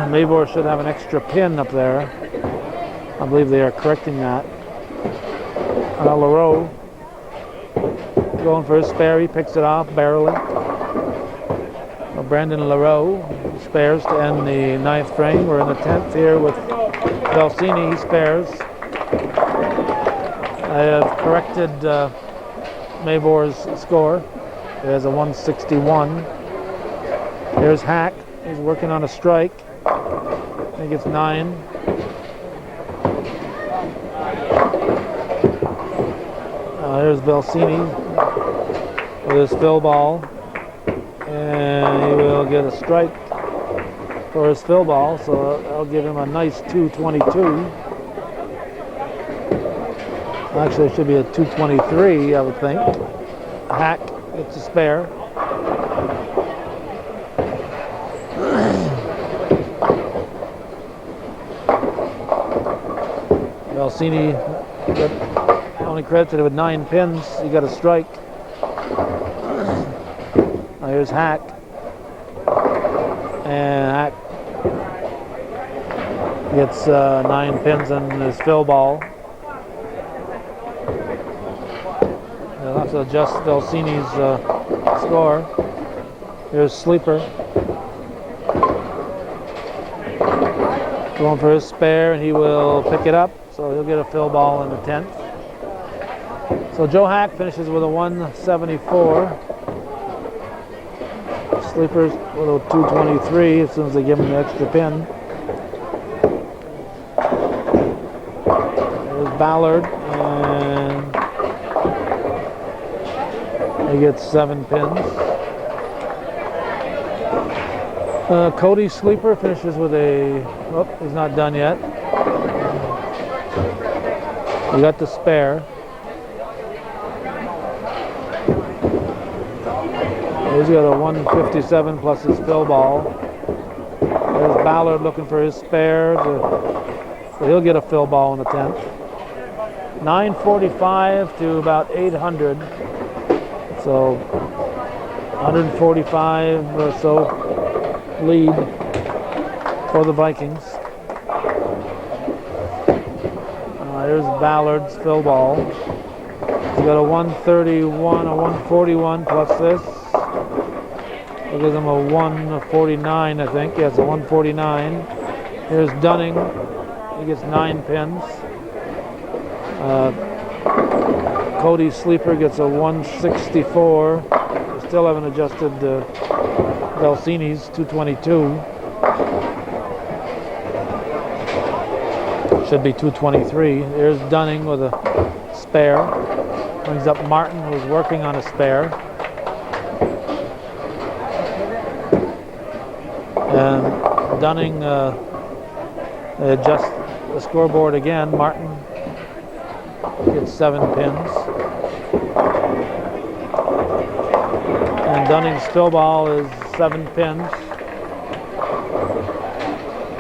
Mabor should have an extra pin up there. I believe they are correcting that. LaRoe going for his spare. He picks it off barely. So Brandon LaRoe spares to end the 9th frame. We're in the 10th here with Belsini. He spares. I have corrected Mabor's score. There's a 161. Here's Hack. He's working on a strike. He gets 9. Here's Belsini with his fill ball. And he will get a strike for his fill ball. So I'll give him a nice 222. Actually, it should be a 223, I would think. Hack gets a spare. Belsini got only credited with 9 pins. He got a strike. Now here's Hack. And Hack gets 9 pins in his fill ball. They'll have to adjust Belsini's score. Here's Sleeper. Going for his spare, and he will pick it up. So he'll get a fill ball in the 10th. So Joe Hack finishes with a 174. Sleeper's with a 223 as soon as they give him the extra pin. There's Ballard, and he gets 7 pins. Cody Sleeper finishes with a, oh, he's not done yet. We got the spare. He's got a 157 plus his fill ball. There's Ballard looking for his spare. So he'll get a fill ball in the 10th. 945 to about 800. So 145 or so lead for the Vikings. Here's Ballard's fill ball. He's got a 131, a 141 plus this. That gives him a 149, I think. Yeah, it's a 149. Here's Dunning. He gets 9 pins. Cody Sleeper gets a 164. We still haven't adjusted Belsini's 222. Should be 223. There's Dunning with a spare. Brings up Martin, who's working on a spare. And Dunning adjusts the scoreboard again. Martin gets 7 pins. And Dunning's fill ball is 7 pins.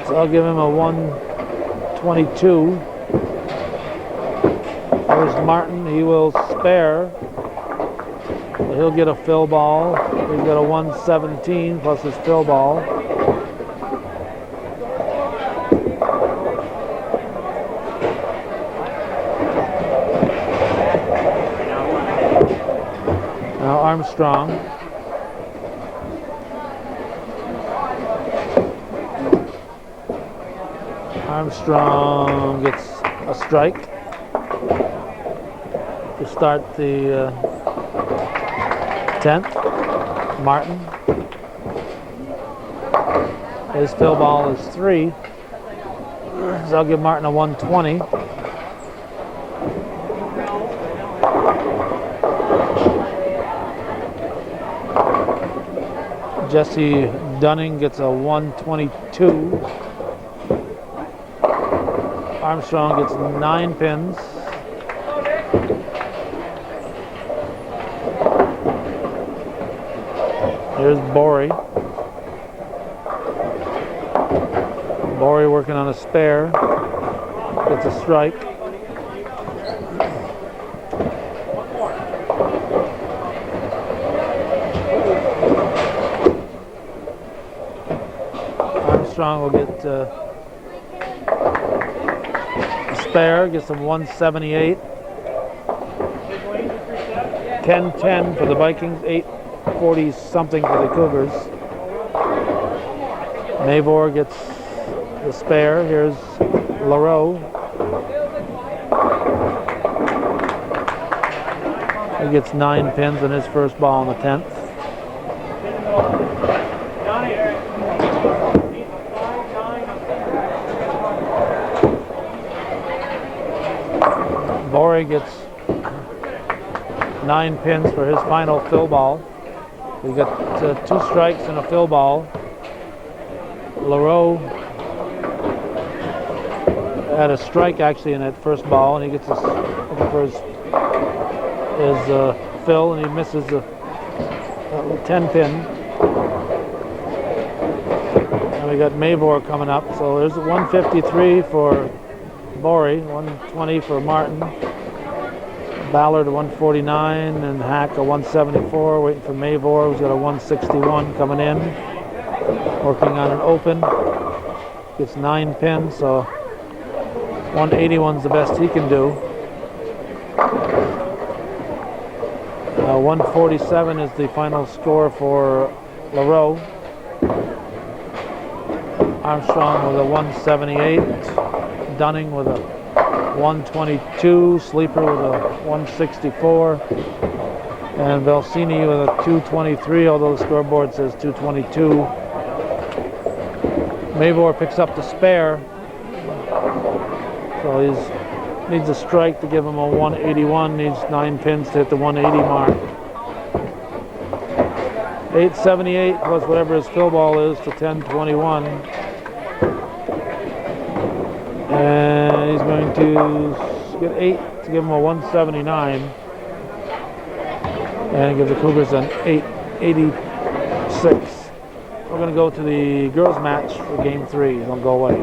So I'll give him a 122. There's Martin. He will spare. He'll get a fill ball. He's got a 117 plus his fill ball. Now Armstrong. Armstrong gets a strike to start the 10th. Martin. His fill ball is 3. So I'll give Martin a 120. Jesse Dunning gets a 122. Armstrong gets 9 pins. Here's Borey. Borey working on a spare. Gets a strike. Armstrong will get a spare, gets a 178. 10-10 for the Vikings, 840 something for the Cougars. Mavor gets the spare. Here's LaRoe. He gets 9 pins in his first ball on the 10th. Borey gets 9 pins for his final fill ball. We got 2 strikes and a fill ball. LaRoe had a strike actually in that first ball, and he gets for his fill, and he misses a 10 pin. And we got Mavor coming up, so there's a 153 for Borey, 120 for Martin. Ballard a 149 and Hack a 174, waiting for Mavor, who's got a 161 coming in. Working on an open. Gets 9 pins, so 181's the best he can do. 147 is the final score for LaRoe. Armstrong with a 178. Dunning with a 122, Sleeper with a 164, and Belsini with a 223, although the scoreboard says 222. Mavor picks up the spare, so he needs a strike to give him a 181, needs 9 pins to hit the 180 mark. 878 plus whatever his fill ball is to 1021. And he's going to get 8 to give him a 179. And give the Cougars an 886. We're going to go to the girls match for game 3. Don't go away.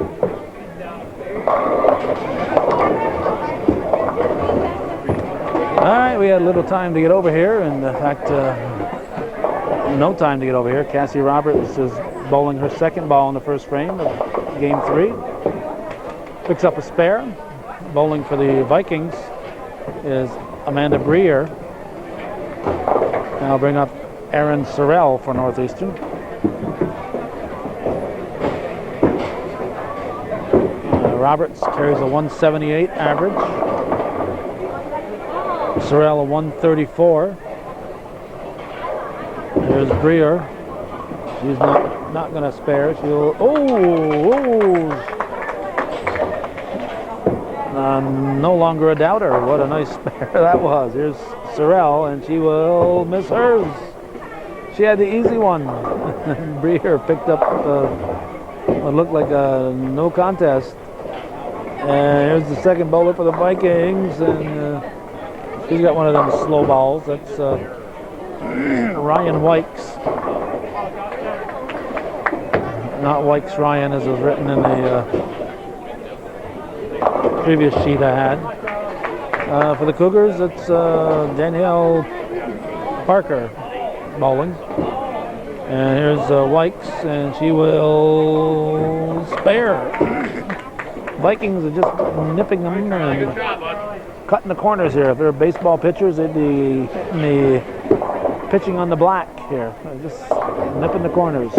right, we had a little time to get over here, and in fact, no time to get over here. Cassie Roberts is bowling her second ball in the first frame of game 3. Picks up a spare. Bowling for the Vikings is Amanda Breer. And I'll bring up Erin Sorrell for Northeastern. Roberts carries a 178 average. Sorrell a 134. There's Breer. She's not going to spare. She'll no longer a doubter. What a nice spare that was. Here's Sorrell, and she will miss hers. She had the easy one. Breer picked up what looked like a no contest. And here's the second bowler for the Vikings, and she's got one of them slow balls. That's Ryan Wykes. Not Wykes Ryan, as was written in the previous sheet I had. For the Cougars, it's Danielle Parker bowling. And here's Wykes, and she will spare. Vikings are just nipping them and cutting the corners here. If they're baseball pitchers, they'd be pitching on the black here. They're just nipping the corners.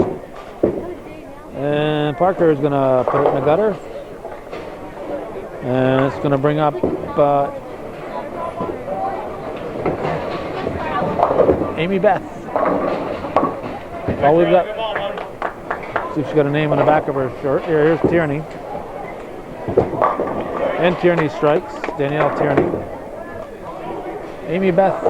And Parker is going to put it in the gutter. And it's going to bring up Amy Beth. All we've got. See if she's got a name on the back of her shirt. Here's Tierney. And Tierney strikes. Danielle Tierney. Amy Beth.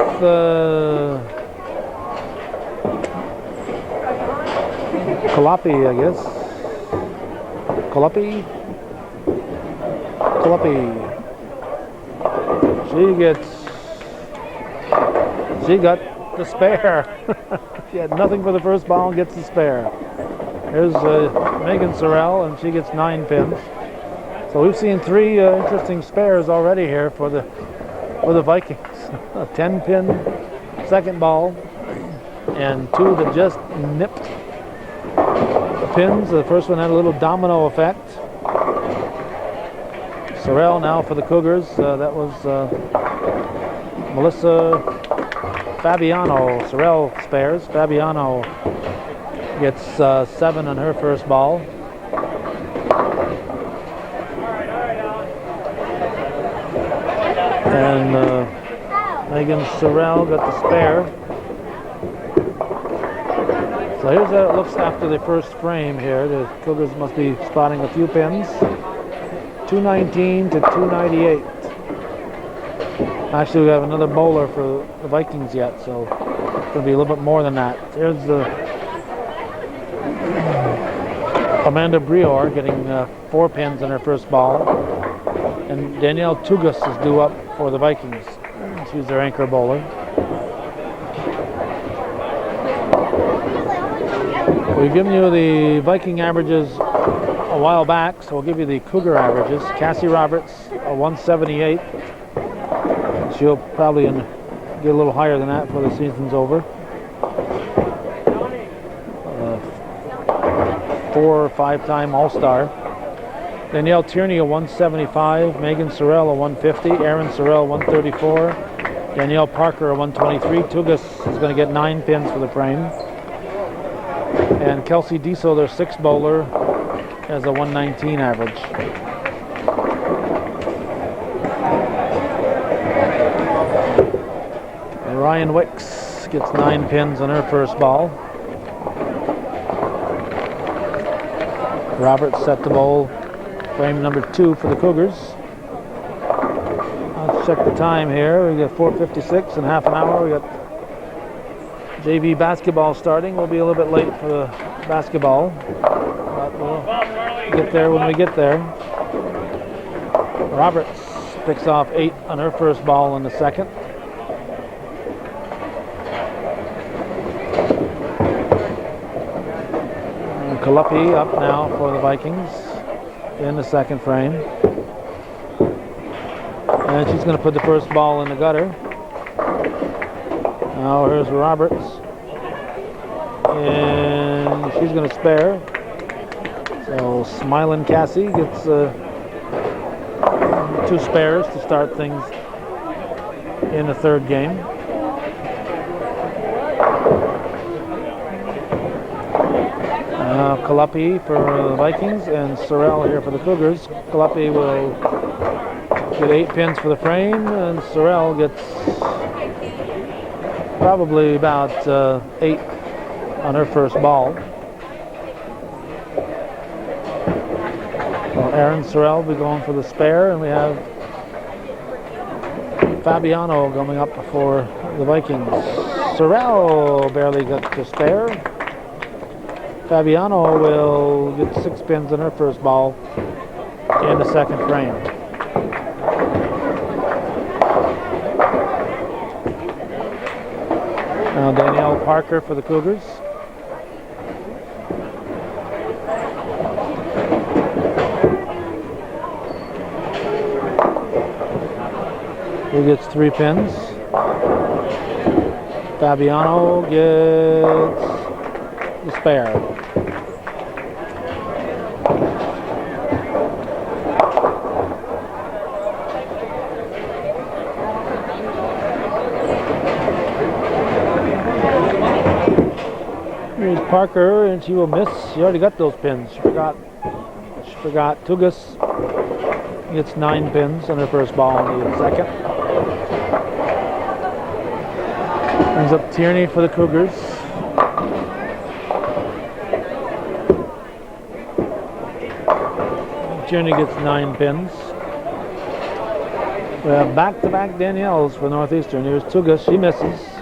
Kalapi, I guess. Kalapi. She got the spare. She had nothing for the first ball and gets the spare. Here's Megan Sorrell, and she gets 9 pins. So we've seen 3 interesting spares already here for the Vikings. A 10-pin second ball, and 2 that just nipped the pins. The first one had a little domino effect. Sorrell now for the Cougars. That was Melissa Fabiano. Sorrell spares. Fabiano gets 7 on her first ball. And Megan Sorrell got the spare. So here's how it looks after the first frame here. The Cougars must be spotting a few pins. 219 to 298. Actually, we have another bowler for the Vikings yet, so it's going to be a little bit more than that. There's the Amanda Breer getting 4 pins in her first ball. And Danielle Tugas is due up for the Vikings. She's their anchor bowler. We've given you the Viking averages a while back, so we'll give you the Cougar averages. Cassie Roberts, a 178. She'll probably get a little higher than that before the season's over. 4 or 5-time All-Star. Danielle Tierney, a 175. Megan Sorrell, a 150. Erin Sorrell, 134. Danielle Parker, a 123. Tugas is going to get 9 pins for the frame. And Kelsey Diesel, their 6th bowler, has a 119 average. And Ryan Wicks gets 9 pins on her first ball. Roberts set to bowl frame number 2 for the Cougars. Let's check the time here. We got 4:56 in half an hour. We got JV basketball starting. We'll be a little bit late for the basketball, but we'll get there when we get there. Roberts picks off 8 on her first ball in the second. And Kalupi up now for the Vikings in the second frame. And she's going to put the first ball in the gutter. Now here's Roberts. And she's going to spare. So Smiling Cassie gets 2 spares to start things in the third game. Kalupi for the Vikings and Sorrell here for the Cougars. Kalupi will get 8 pins for the frame, and Sorrell gets probably about 8 on her first ball. Well, Aaron Sorrell will be going for the spare, and we have Fabiano coming up for the Vikings. Sorrell barely got to spare. Fabiano will get 6 pins on her first ball in the second frame. Now Danielle Parker for the Cougars. He gets 3 pins. Fabiano gets the spare. Here's Parker, and she will miss. She already got those pins. She forgot. Tugas gets 9 pins on her first ball in the second. Brings up Tierney for the Cougars. Tierney gets 9 pins. We have back-to-back Danielles for Northeastern. Here's Tugas. She misses.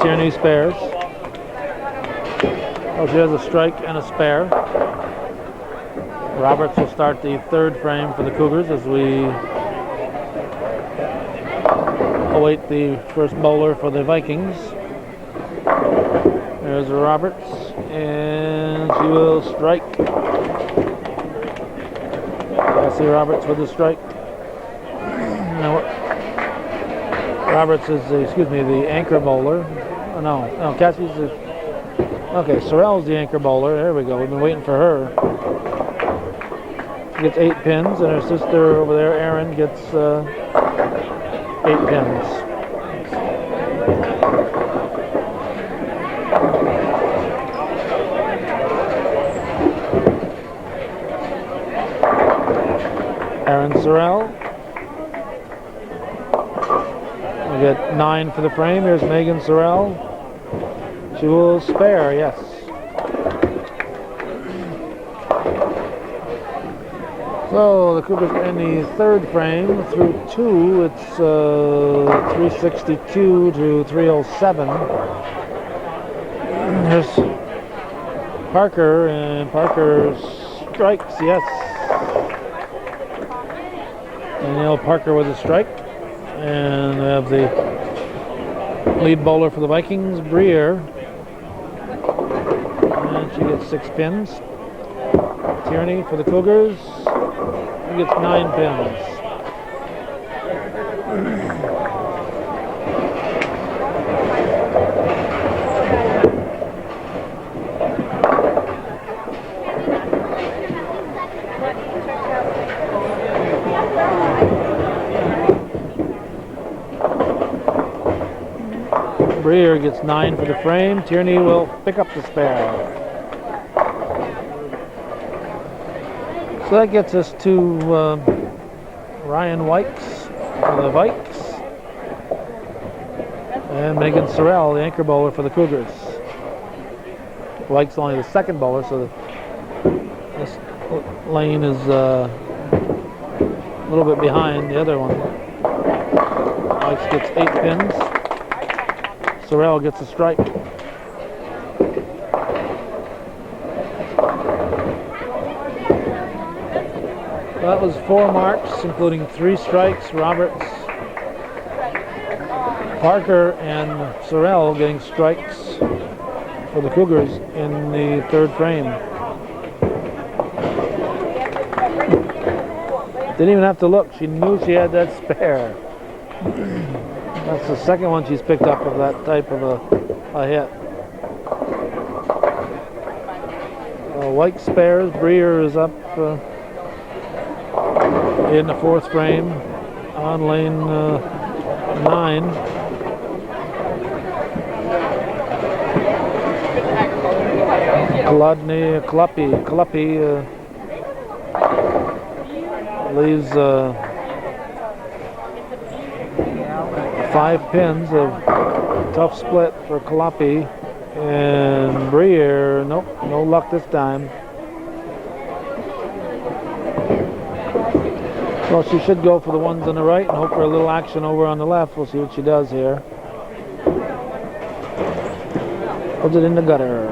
Tierney spares. Oh, she has a strike and a spare. Roberts will start the third frame for the Cougars as we await the first bowler for the Vikings. There's Roberts, and she will strike. Cassie Roberts with a strike. Roberts is, the anchor bowler. No, Cassie's the... Okay, Sorrell's the anchor bowler. There we go. We've been waiting for her. She gets 8 pins, and her sister over there, Erin, gets 8 pins. Aaron Sorrell. We get 9 for the frame. Here's Megan Sorrell. She will spare, yes. So the Cougars are in the third frame through 2. It's 362 to 307. Here's Parker, and Parker strikes, yes. Danielle Parker with a strike. And we have the lead bowler for the Vikings, Breer. And she gets 6 pins. Tierney for the Cougars. He gets 9 pins. Breer gets 9 for the frame. Tierney will pick up the spare. So that gets us to Ryan Wykes for the Vikes. And Megan Sorrell, the anchor bowler for the Cougars. Wykes only the second bowler, so this lane is a little bit behind the other one. Wykes gets 8 pins. Sorrell gets a strike. That was 4 marks, including 3 strikes. Roberts Parker and Sorrell getting strikes for the Cougars in the third frame. Didn't even have to look. She knew she had that spare. That's the second one she's picked up of that type of a hit. White spares. Breer is up in the fourth frame on lane 9. Kluppy leaves 5 pins of tough split for Kluppy. And Breer, nope, no luck this time. Well, she should go for the ones on the right and hope for a little action over on the left. We'll see what she does here. Puts it in the gutter.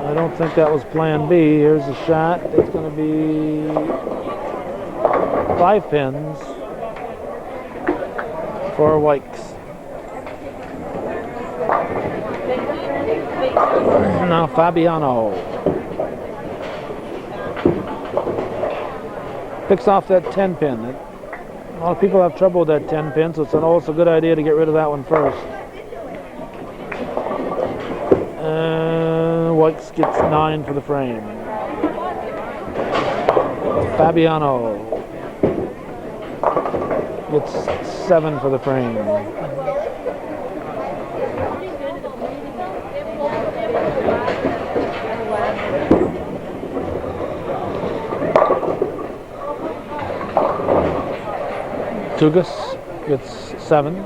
I don't think that was plan B. Here's the shot. It's going to be 5 pins for Wikes. Now Fabiano picks off that 10 pin. A lot of people have trouble with that 10 pin, so it's also a good idea to get rid of that one first. Wikes gets 9 for the frame. Fabiano gets 7 for the frame. Cougars gets 7.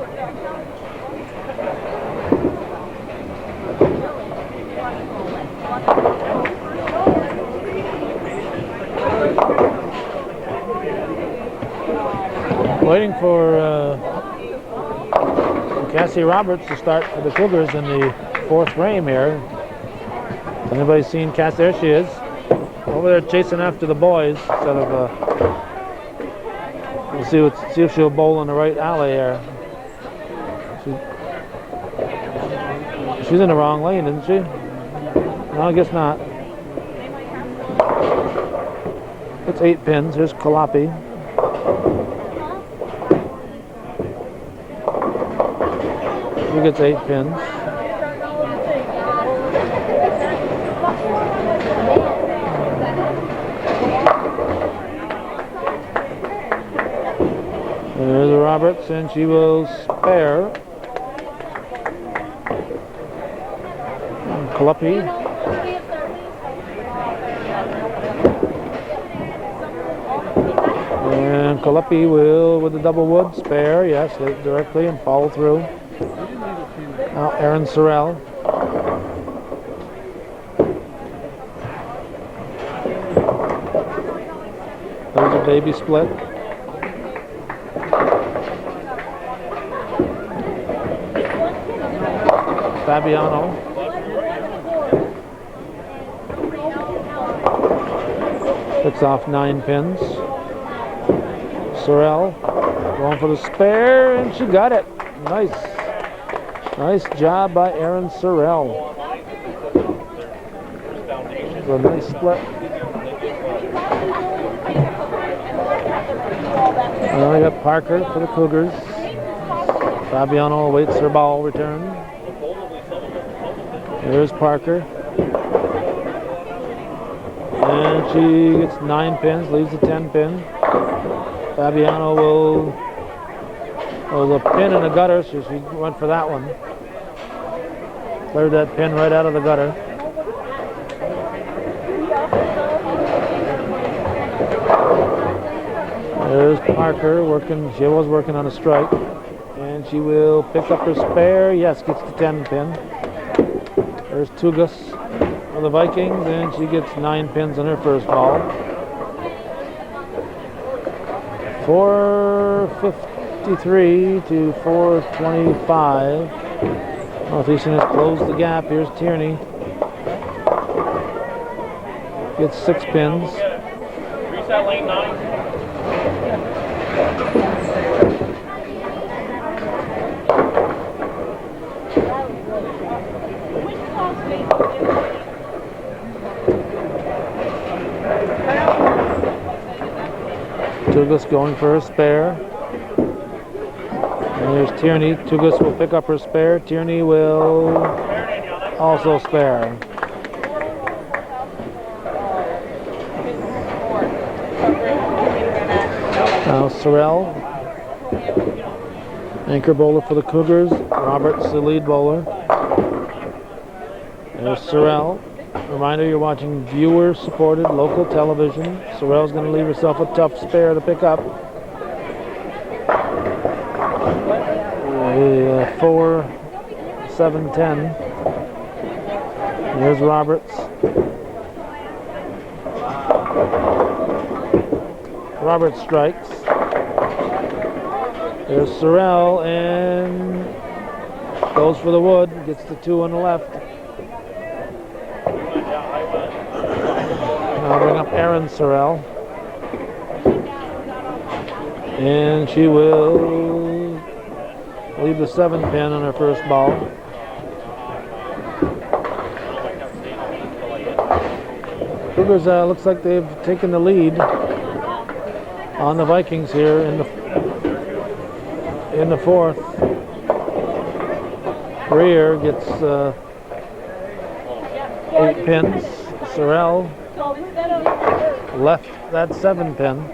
Waiting for Cassie Roberts to start for the Cougars in the fourth frame here. Anybody seen Cassie? There she is. Over there chasing after the boys instead of we'll see if she'll bowl in the right alley here. She's in the wrong lane, isn't she? No, I guess not. It's 8 pins. Here's Kalapi. She gets 8 pins. There's Roberts, and she will spare. Kluppy. And Kluppy will, with the double wood, spare, yes, directly and follow through. Now Aaron Sorrell. There's a baby split. Fabiano. Picks off 9 pins. Sorrell going for the spare, and she got it. Nice. Nice job by Aaron Sorrell. It's a nice split. And we got Parker for the Cougars. Fabiano awaits her ball return. There's Parker. And she gets 9 pins, leaves the 10 pin. Fabiano will... Oh, the pin in the gutter, so she went for that one. Cleared that pin right out of the gutter. There's Parker working. She was working on a strike. And she will pick up her spare. Yes, gets the 10 pin. There's Tugas for the Vikings, and she gets 9 pins on her first ball. 453 to 425. Northeastern has closed the gap. Here's Tierney. Gets 6 pins. Reset lane 9. Tugas going for a spare. And there's Tierney. Tugas will pick up her spare. Tierney will also spare. Now Sorrell, anchor bowler for the Cougars. Roberts, the lead bowler. There's Sorrell. Reminder, you're watching viewer-supported local television. Sorrell's going to leave herself a tough spare to pick up. 4, 7, 10. There's Roberts. Roberts strikes. There's Sorrell and goes for the wood. Gets the 2 on the left. I'll bring up Erin Sorrell. And she will leave the 7 pin on her first ball. Cougars looks like they've taken the lead on the Vikings here in the 4th. Greer gets 8 pins. Sorrell left that 7 pin.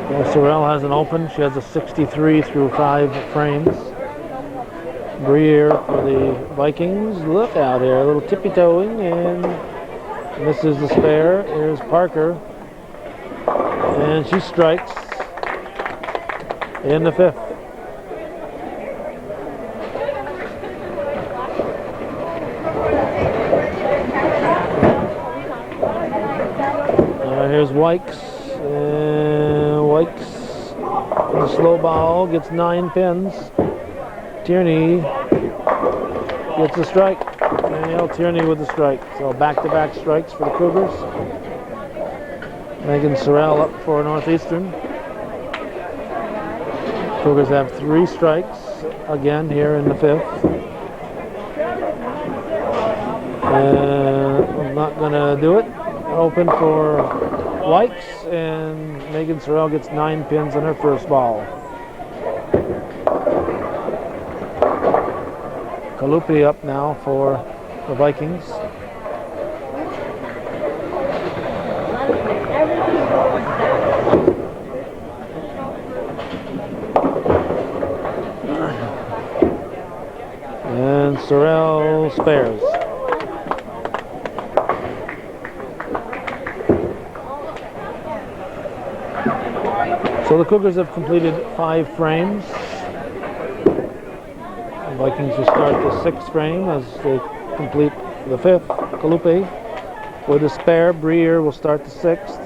Well, Sorrell has an open. She has a 63 through 5 frames. Greer for the Vikings. Look out here, a little tippy-toeing, and misses the spare. Here's Parker, and she strikes in the 5th. Here's Wykes, and Wykes in the slow ball gets 9 pins. Tierney gets a strike. Danielle Tierney with the strike. So back-to-back strikes for the Cougars. Megan Sorrell up for Northeastern. Cougars have 3 strikes again here in the 5th. I'm not going to do it. Open for Wykes, and Megan Sorrell gets 9 pins on her first ball. Kalupi up now for the Vikings. And Sorrell spares. So the Cougars have completed 5 frames. The Vikings will start the 6th frame as they complete the 5th. Kalupe with a spare. Breer will start the 6th.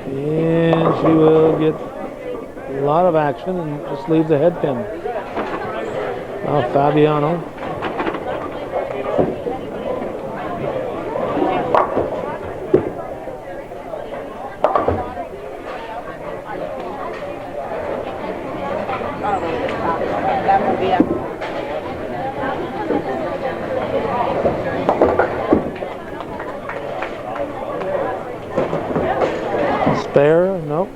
And she will get a lot of action and just leave the head pin. Now Fabiano. Spare, nope.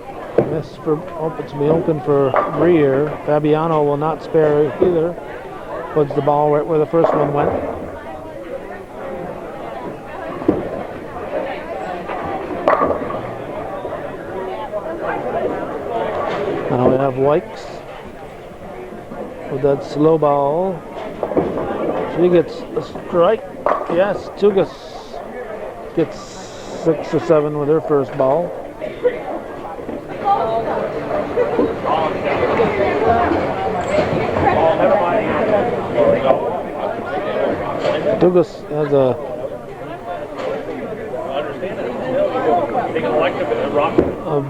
Miss for to be open for Breer. Fabiano will not spare either. Puts the ball right where the first one went. Now we have Wykes with that slow ball. She gets a strike. Yes, Tugas gets 6 or 7 with her first ball. Tugas has a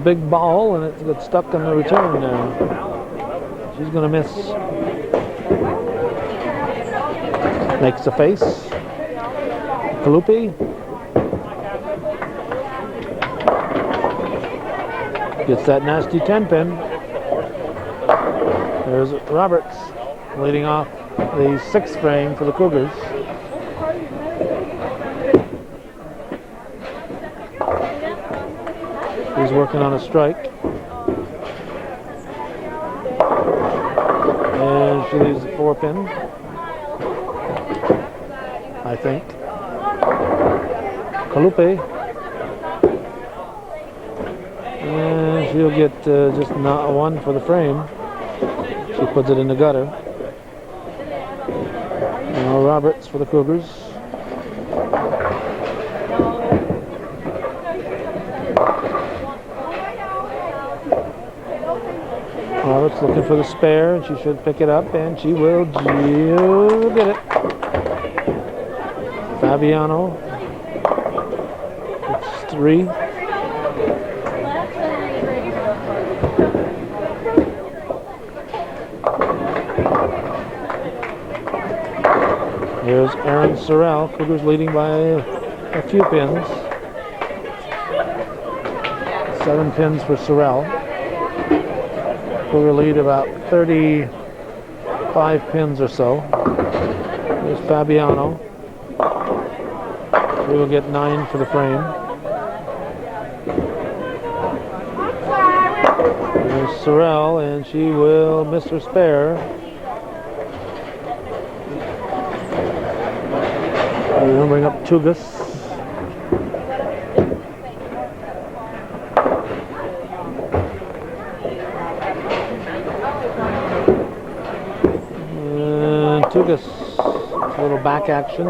big ball and it got stuck in the return now. She's going to miss. Makes a face. Kalupi Gets that nasty 10 pin. There's Roberts leading off the 6th frame for the Cougars. He's working on a strike. And she leaves the 4 pin, I think. Kalupe. And she'll get just not a 1 for the frame. She puts it in the gutter. Now Roberts for the Cougars. Roberts looking for the spare, and she should pick it up, and she will get it. Fabiano. It's 3. Here's Aaron Sorrell. Cougars leading by a few pins. 7 pins for Sorrell. Cougar lead about 35 pins or so. Here's Fabiano. We will get 9 for the frame. Here's Sorrell, and she will miss her spare. We're going to bring up Tugas. And Tugas, a little back action.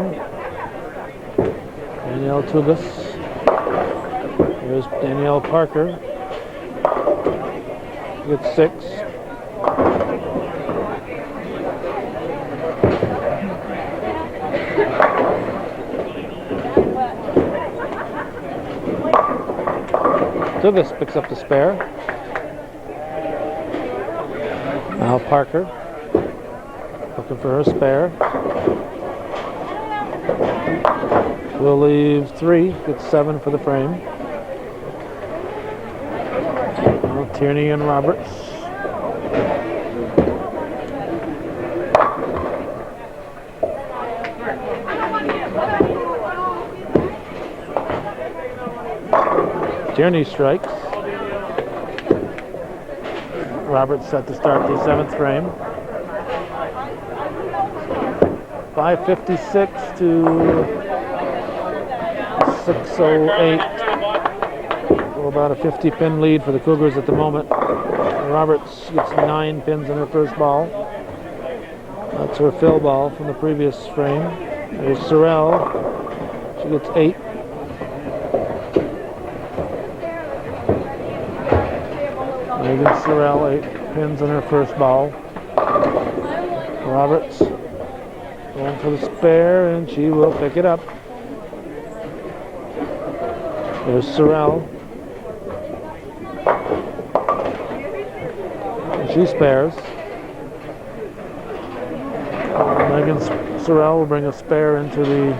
Danielle Tugas. Here's Danielle Parker. Gets 6. Tugas picks up the spare. Now Parker looking for her spare. We'll leave 3, gets 7 for the frame. Now Tierney and Roberts. Tierney strikes. Roberts set to start the 7th frame. 5:56 to 6:08. So about a 50 pin lead for the Cougars at the moment. Roberts gets 9 pins in her first ball. That's her fill ball from the previous frame. There's Sorrell. She gets 8. Megan Sorrell, 8 pins in her first ball. Roberts going for the spare, and she will pick it up. There's Sorrell. And she spares. Megan Sorrell will bring a spare into the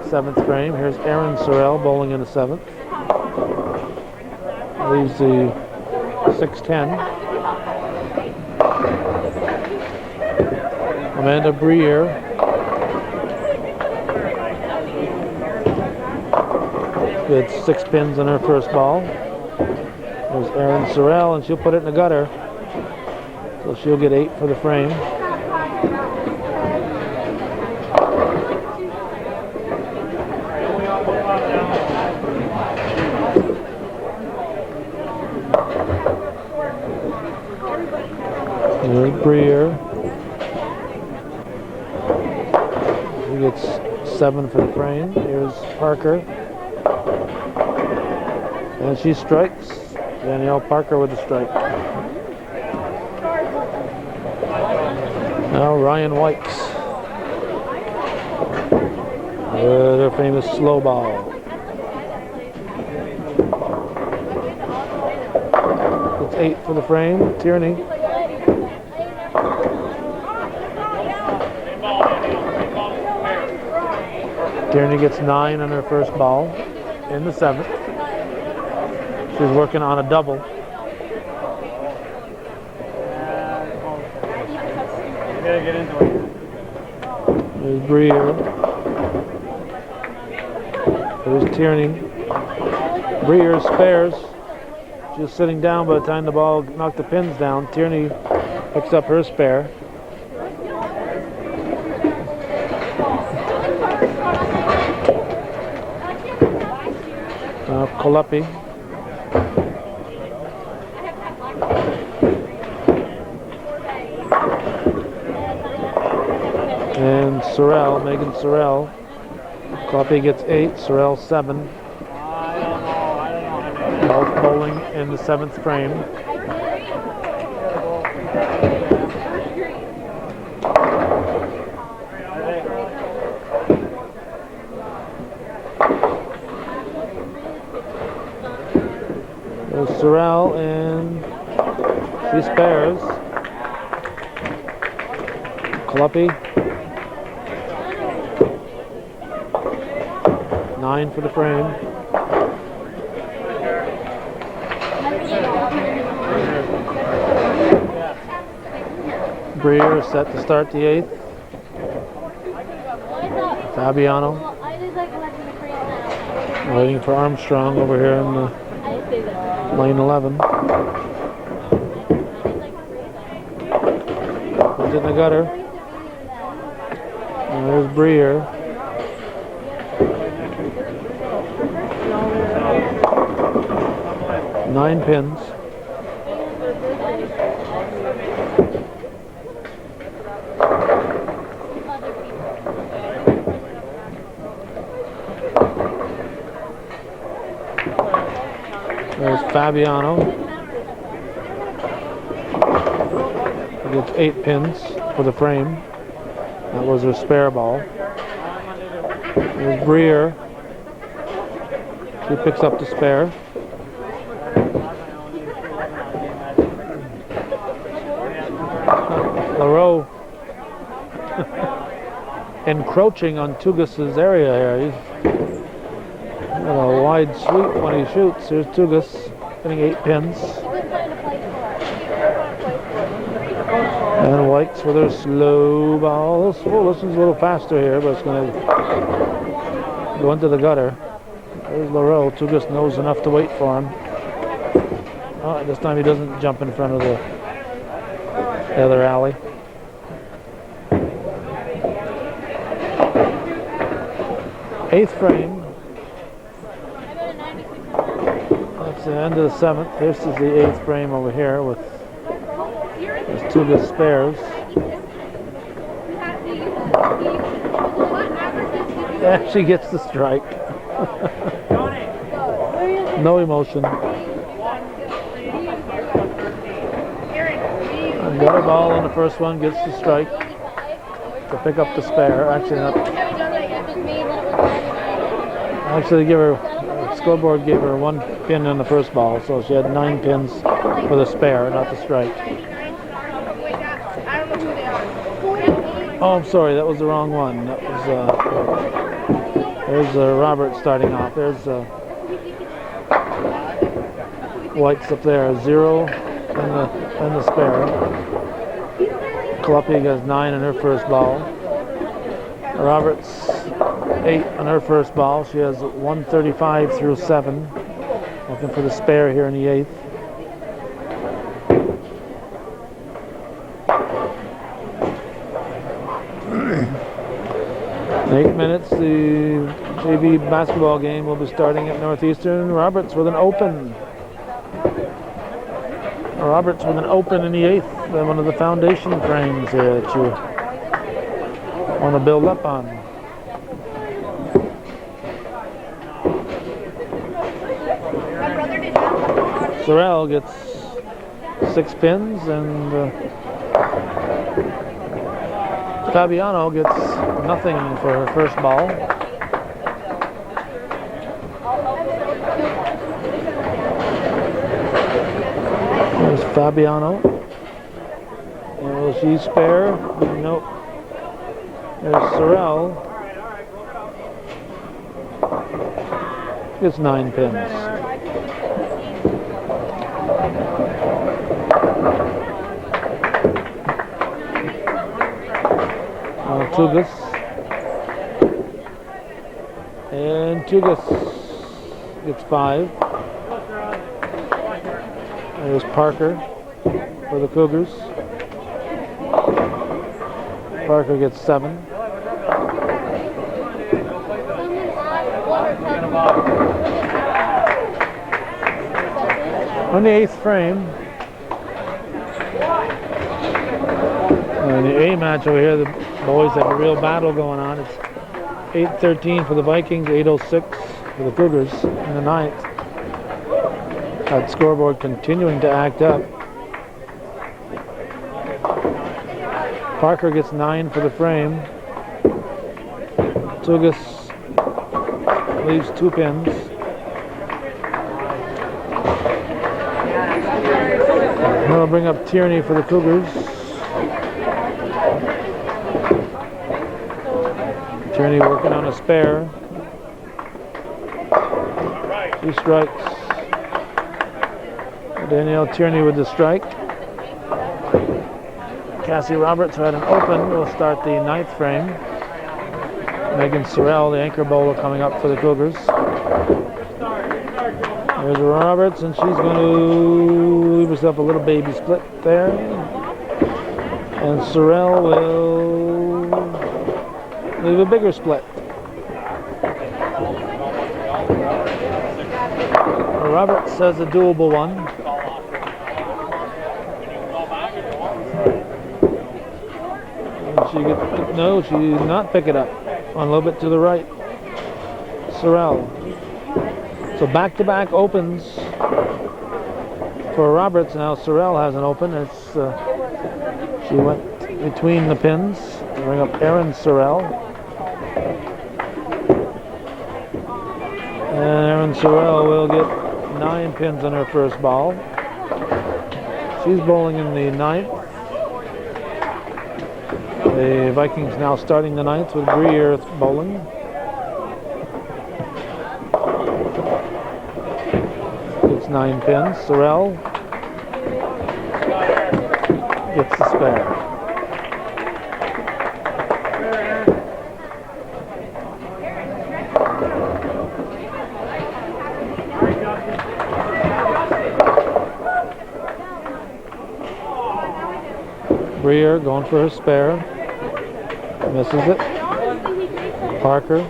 7th frame. Here's Aaron Sorrell bowling in the 7th. Leaves the 6-10. Amanda Breer. Gets 6 pins in her first ball. There's Aaron Sorrell, and she'll put it in the gutter. So she'll get 8 for the frame. There's Breer. He gets 7 for the frame. Here's Parker. And she strikes. Danielle Parker with a strike. Now Ryan Wykes. Their famous slow ball. It's 8 for the frame. Tierney. Tierney gets 9 on her first ball in the 7th. She's working on a double. Get into it. There's Breer. There's Tierney. Breer spares. She was sitting down by the time the ball knocked the pins down. Tierney picks up her spare. Kolepi. And Sorrell, Megan Sorrell. Kolepi gets 8, Sorrell 7. Both bowling in the 7th frame. There's Sorrell, and she spares. Kolepi. 9 for the frame. Breer is set to start the 8th. Fabiano. Waiting for Armstrong over here in the lane 11. He's in the gutter. And there's Breer. Nine pins. There's Fabiano. He gets 8 pins for the frame. That was her spare ball. There's Breer. She picks up the spare. LaRoe encroaching on Tugas's area here. He's got a wide sweep when he shoots. Here's Tugas getting 8 pins. And Wykes with her slow ball. Oh, this one's a little faster here, but it's going to go into the gutter. There's LaRoe. Tugas knows enough to wait for him. Oh, this time he doesn't jump in front of the other alley. Eighth frame. That's the end of the 7th. This is the 8th frame over here with there's 2 good spares. Yeah, she gets the strike. No emotion. And got a ball on the first one, gets the strike to pick up the spare. Actually, scoreboard gave her 1 pin on the first ball, so she had 9 pins for the spare, not the strike. Oh, I'm sorry, that was the wrong one. That was there's Robert starting off. There's Wykes up there, 0 in the spare. Kolepi has 9 in her first ball. Roberts 8 on her first ball. She has 135 through 7. Looking for the spare here in the 8th. In 8 minutes, the JV basketball game will be starting at Northeastern. Roberts with an open. Roberts with an open in the 8th. One of the foundation frames here that you want to build up on. Sorrell gets 6 pins, and Fabiano gets nothing for her first ball. There's Fabiano. Will she spare? Nope. There's Sorrell. Gets 9 pins. Cougars. And Cougars gets 5. There's Parker for the Cougars. Parker gets 7. On the 8th frame, in the A match over here, the boys have a real battle going on. It's 8-13 for the Vikings, 8-06 for the Cougars in the 9th. That scoreboard continuing to act up. Parker gets 9 for the frame. Cougars leaves 2 pins. Now we'll bring up Tierney for the Cougars. Tierney working on a spare. 2 strikes. Danielle Tierney with the strike. Cassie Roberts, who had an open, will start the 9th frame. Megan Sorrell, the anchor bowler, coming up for the Cougars. There's Roberts, and she's going to leave herself a little baby split there. And Sorrell will leave a bigger split. Roberts says a doable one. And she gets, no, she did not pick it up. On a little bit to the right. Sorrell. So back-to-back opens for Roberts. Now Sorrell has an open. It's she went between the pins to bring up Erin Sorrell. And Erin Sorrell will get 9 pins on her first ball. She's bowling in the 9th. The Vikings now starting the 9th with Greer bowling. Gets 9 pins. Sorrell gets the spare. Greer going for her spare. Misses it. Parker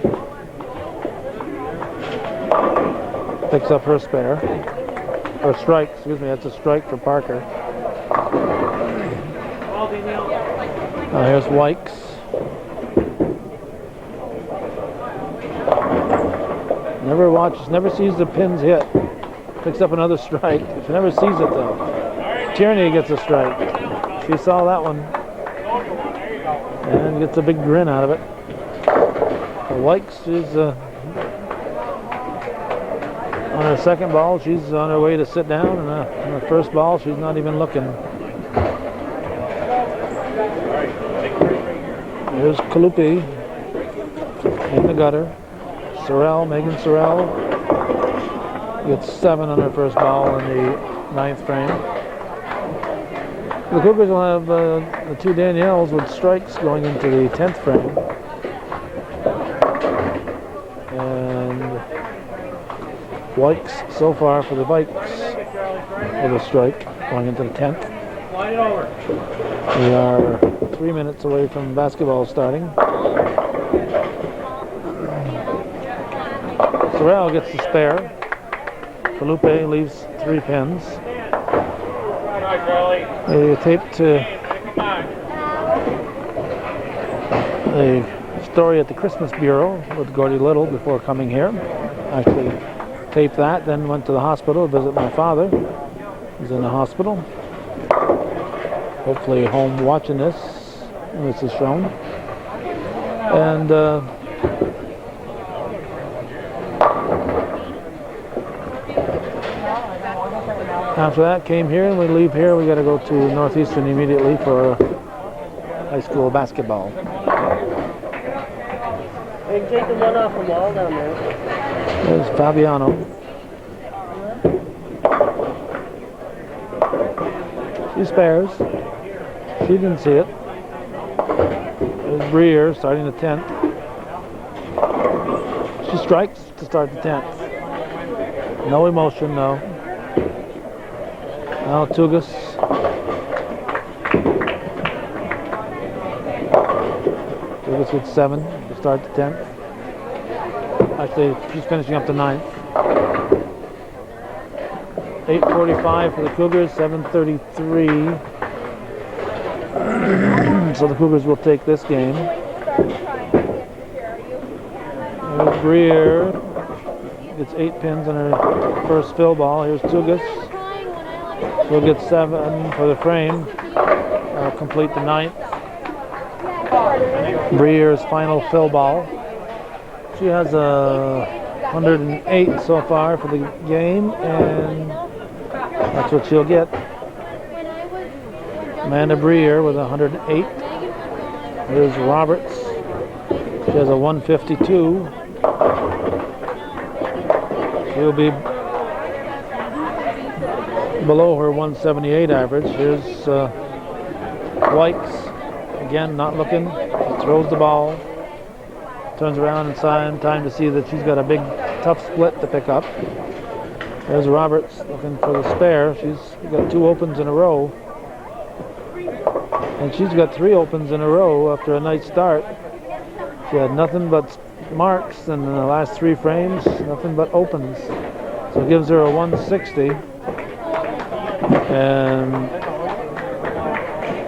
picks up her spare. Or strike, excuse me, that's a strike for Parker. Now here's Wykes. Never sees the pins hit. Picks up another strike. She never sees it though. Tierney gets a strike. She saw that one. And gets a big grin out of it. Wykes is on her second ball. She's on her way to sit down, and on her first ball, she's not even looking. There's Kalupi in the gutter. Sorrell, Megan Sorrell, gets 7 on her first ball in the 9th frame. The Cougars will have the 2 Danielles with strikes going into the 10th frame. And Wykes so far for the Vikes with a strike going into the 10th. We are 3 minutes away from basketball starting. Sorrell gets the spare. Felipe leaves 3 pins. They taped the story at the Christmas Bureau with Gordy Little before coming here. Actually taped that, then went to the hospital to visit my father. He's in the hospital. Hopefully home watching this when this is shown. And after that, came here, and we leave here. We got to go to Northeastern immediately for high school basketball. Hey, take the one off the wall down there. There's Fabiano. She spares. She didn't see it. There's Breer starting the 10th. She strikes to start the 10th. No emotion, no. Now Cougars. Cougars gets 7 to start the 10th. Actually, she's finishing up the 9th. 8:45 for the Cougars, 7:33. So the Cougars will take this game. There's Breer. Gets 8 pins on her first fill ball. Here's Cougars. She'll get 7 for the frame. Complete the 9th. Breer's final fill ball. She has a 108 so far for the game, and that's what she'll get. Amanda Breer with 108. Here's Roberts. She has a 152. She'll be below her 178 average. Here's Wykes. Again, not looking. She throws the ball. Turns around in time to see that she's got a big, tough split to pick up. There's Roberts looking for the spare. She's got 2 opens in a row. And she's got 3 opens in a row after a nice start. She had nothing but marks in the last 3 frames, nothing but opens. So it gives her a 160. And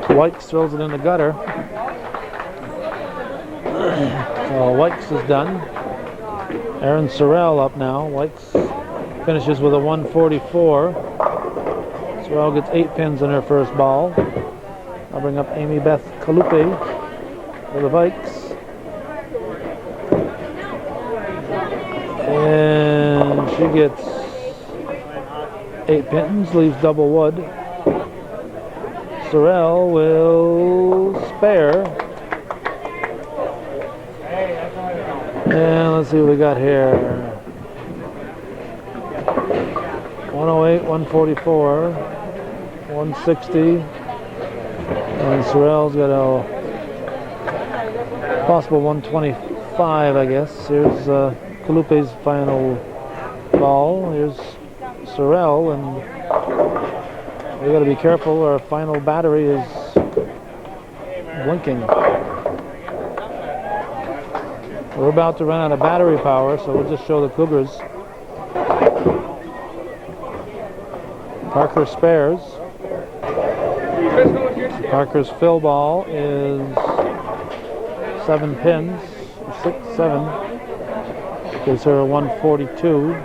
Wykes throws it in the gutter. So Wykes is done. Erin Sorrell up now. Wykes finishes with a 144. Sorrell gets 8 pins in her first ball. I'll bring up Amy Beth Kalupe for the Vikes. And she gets 8 pins, leaves double wood. Sorrell will spare. And let's see what we got here. 108, 144, 160. And Sorrell's got a possible 125, I guess. Here's Kalupe's final ball. Here's Sorrell, and we got to be careful. Our final battery is blinking. We're about to run out of battery power, so we'll just show the Cougars. Parker spares. Parker's fill ball is 7 pins, 6, 7. Gives her a 142.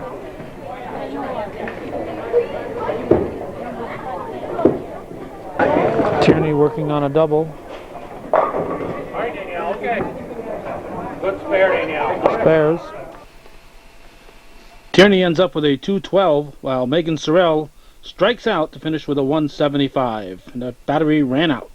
Tierney working on a double. Alright, Danielle, okay. Good spare, Danielle. Spares. Tierney ends up with a 212, while Megan Sorrell strikes out to finish with a 175, and the battery ran out.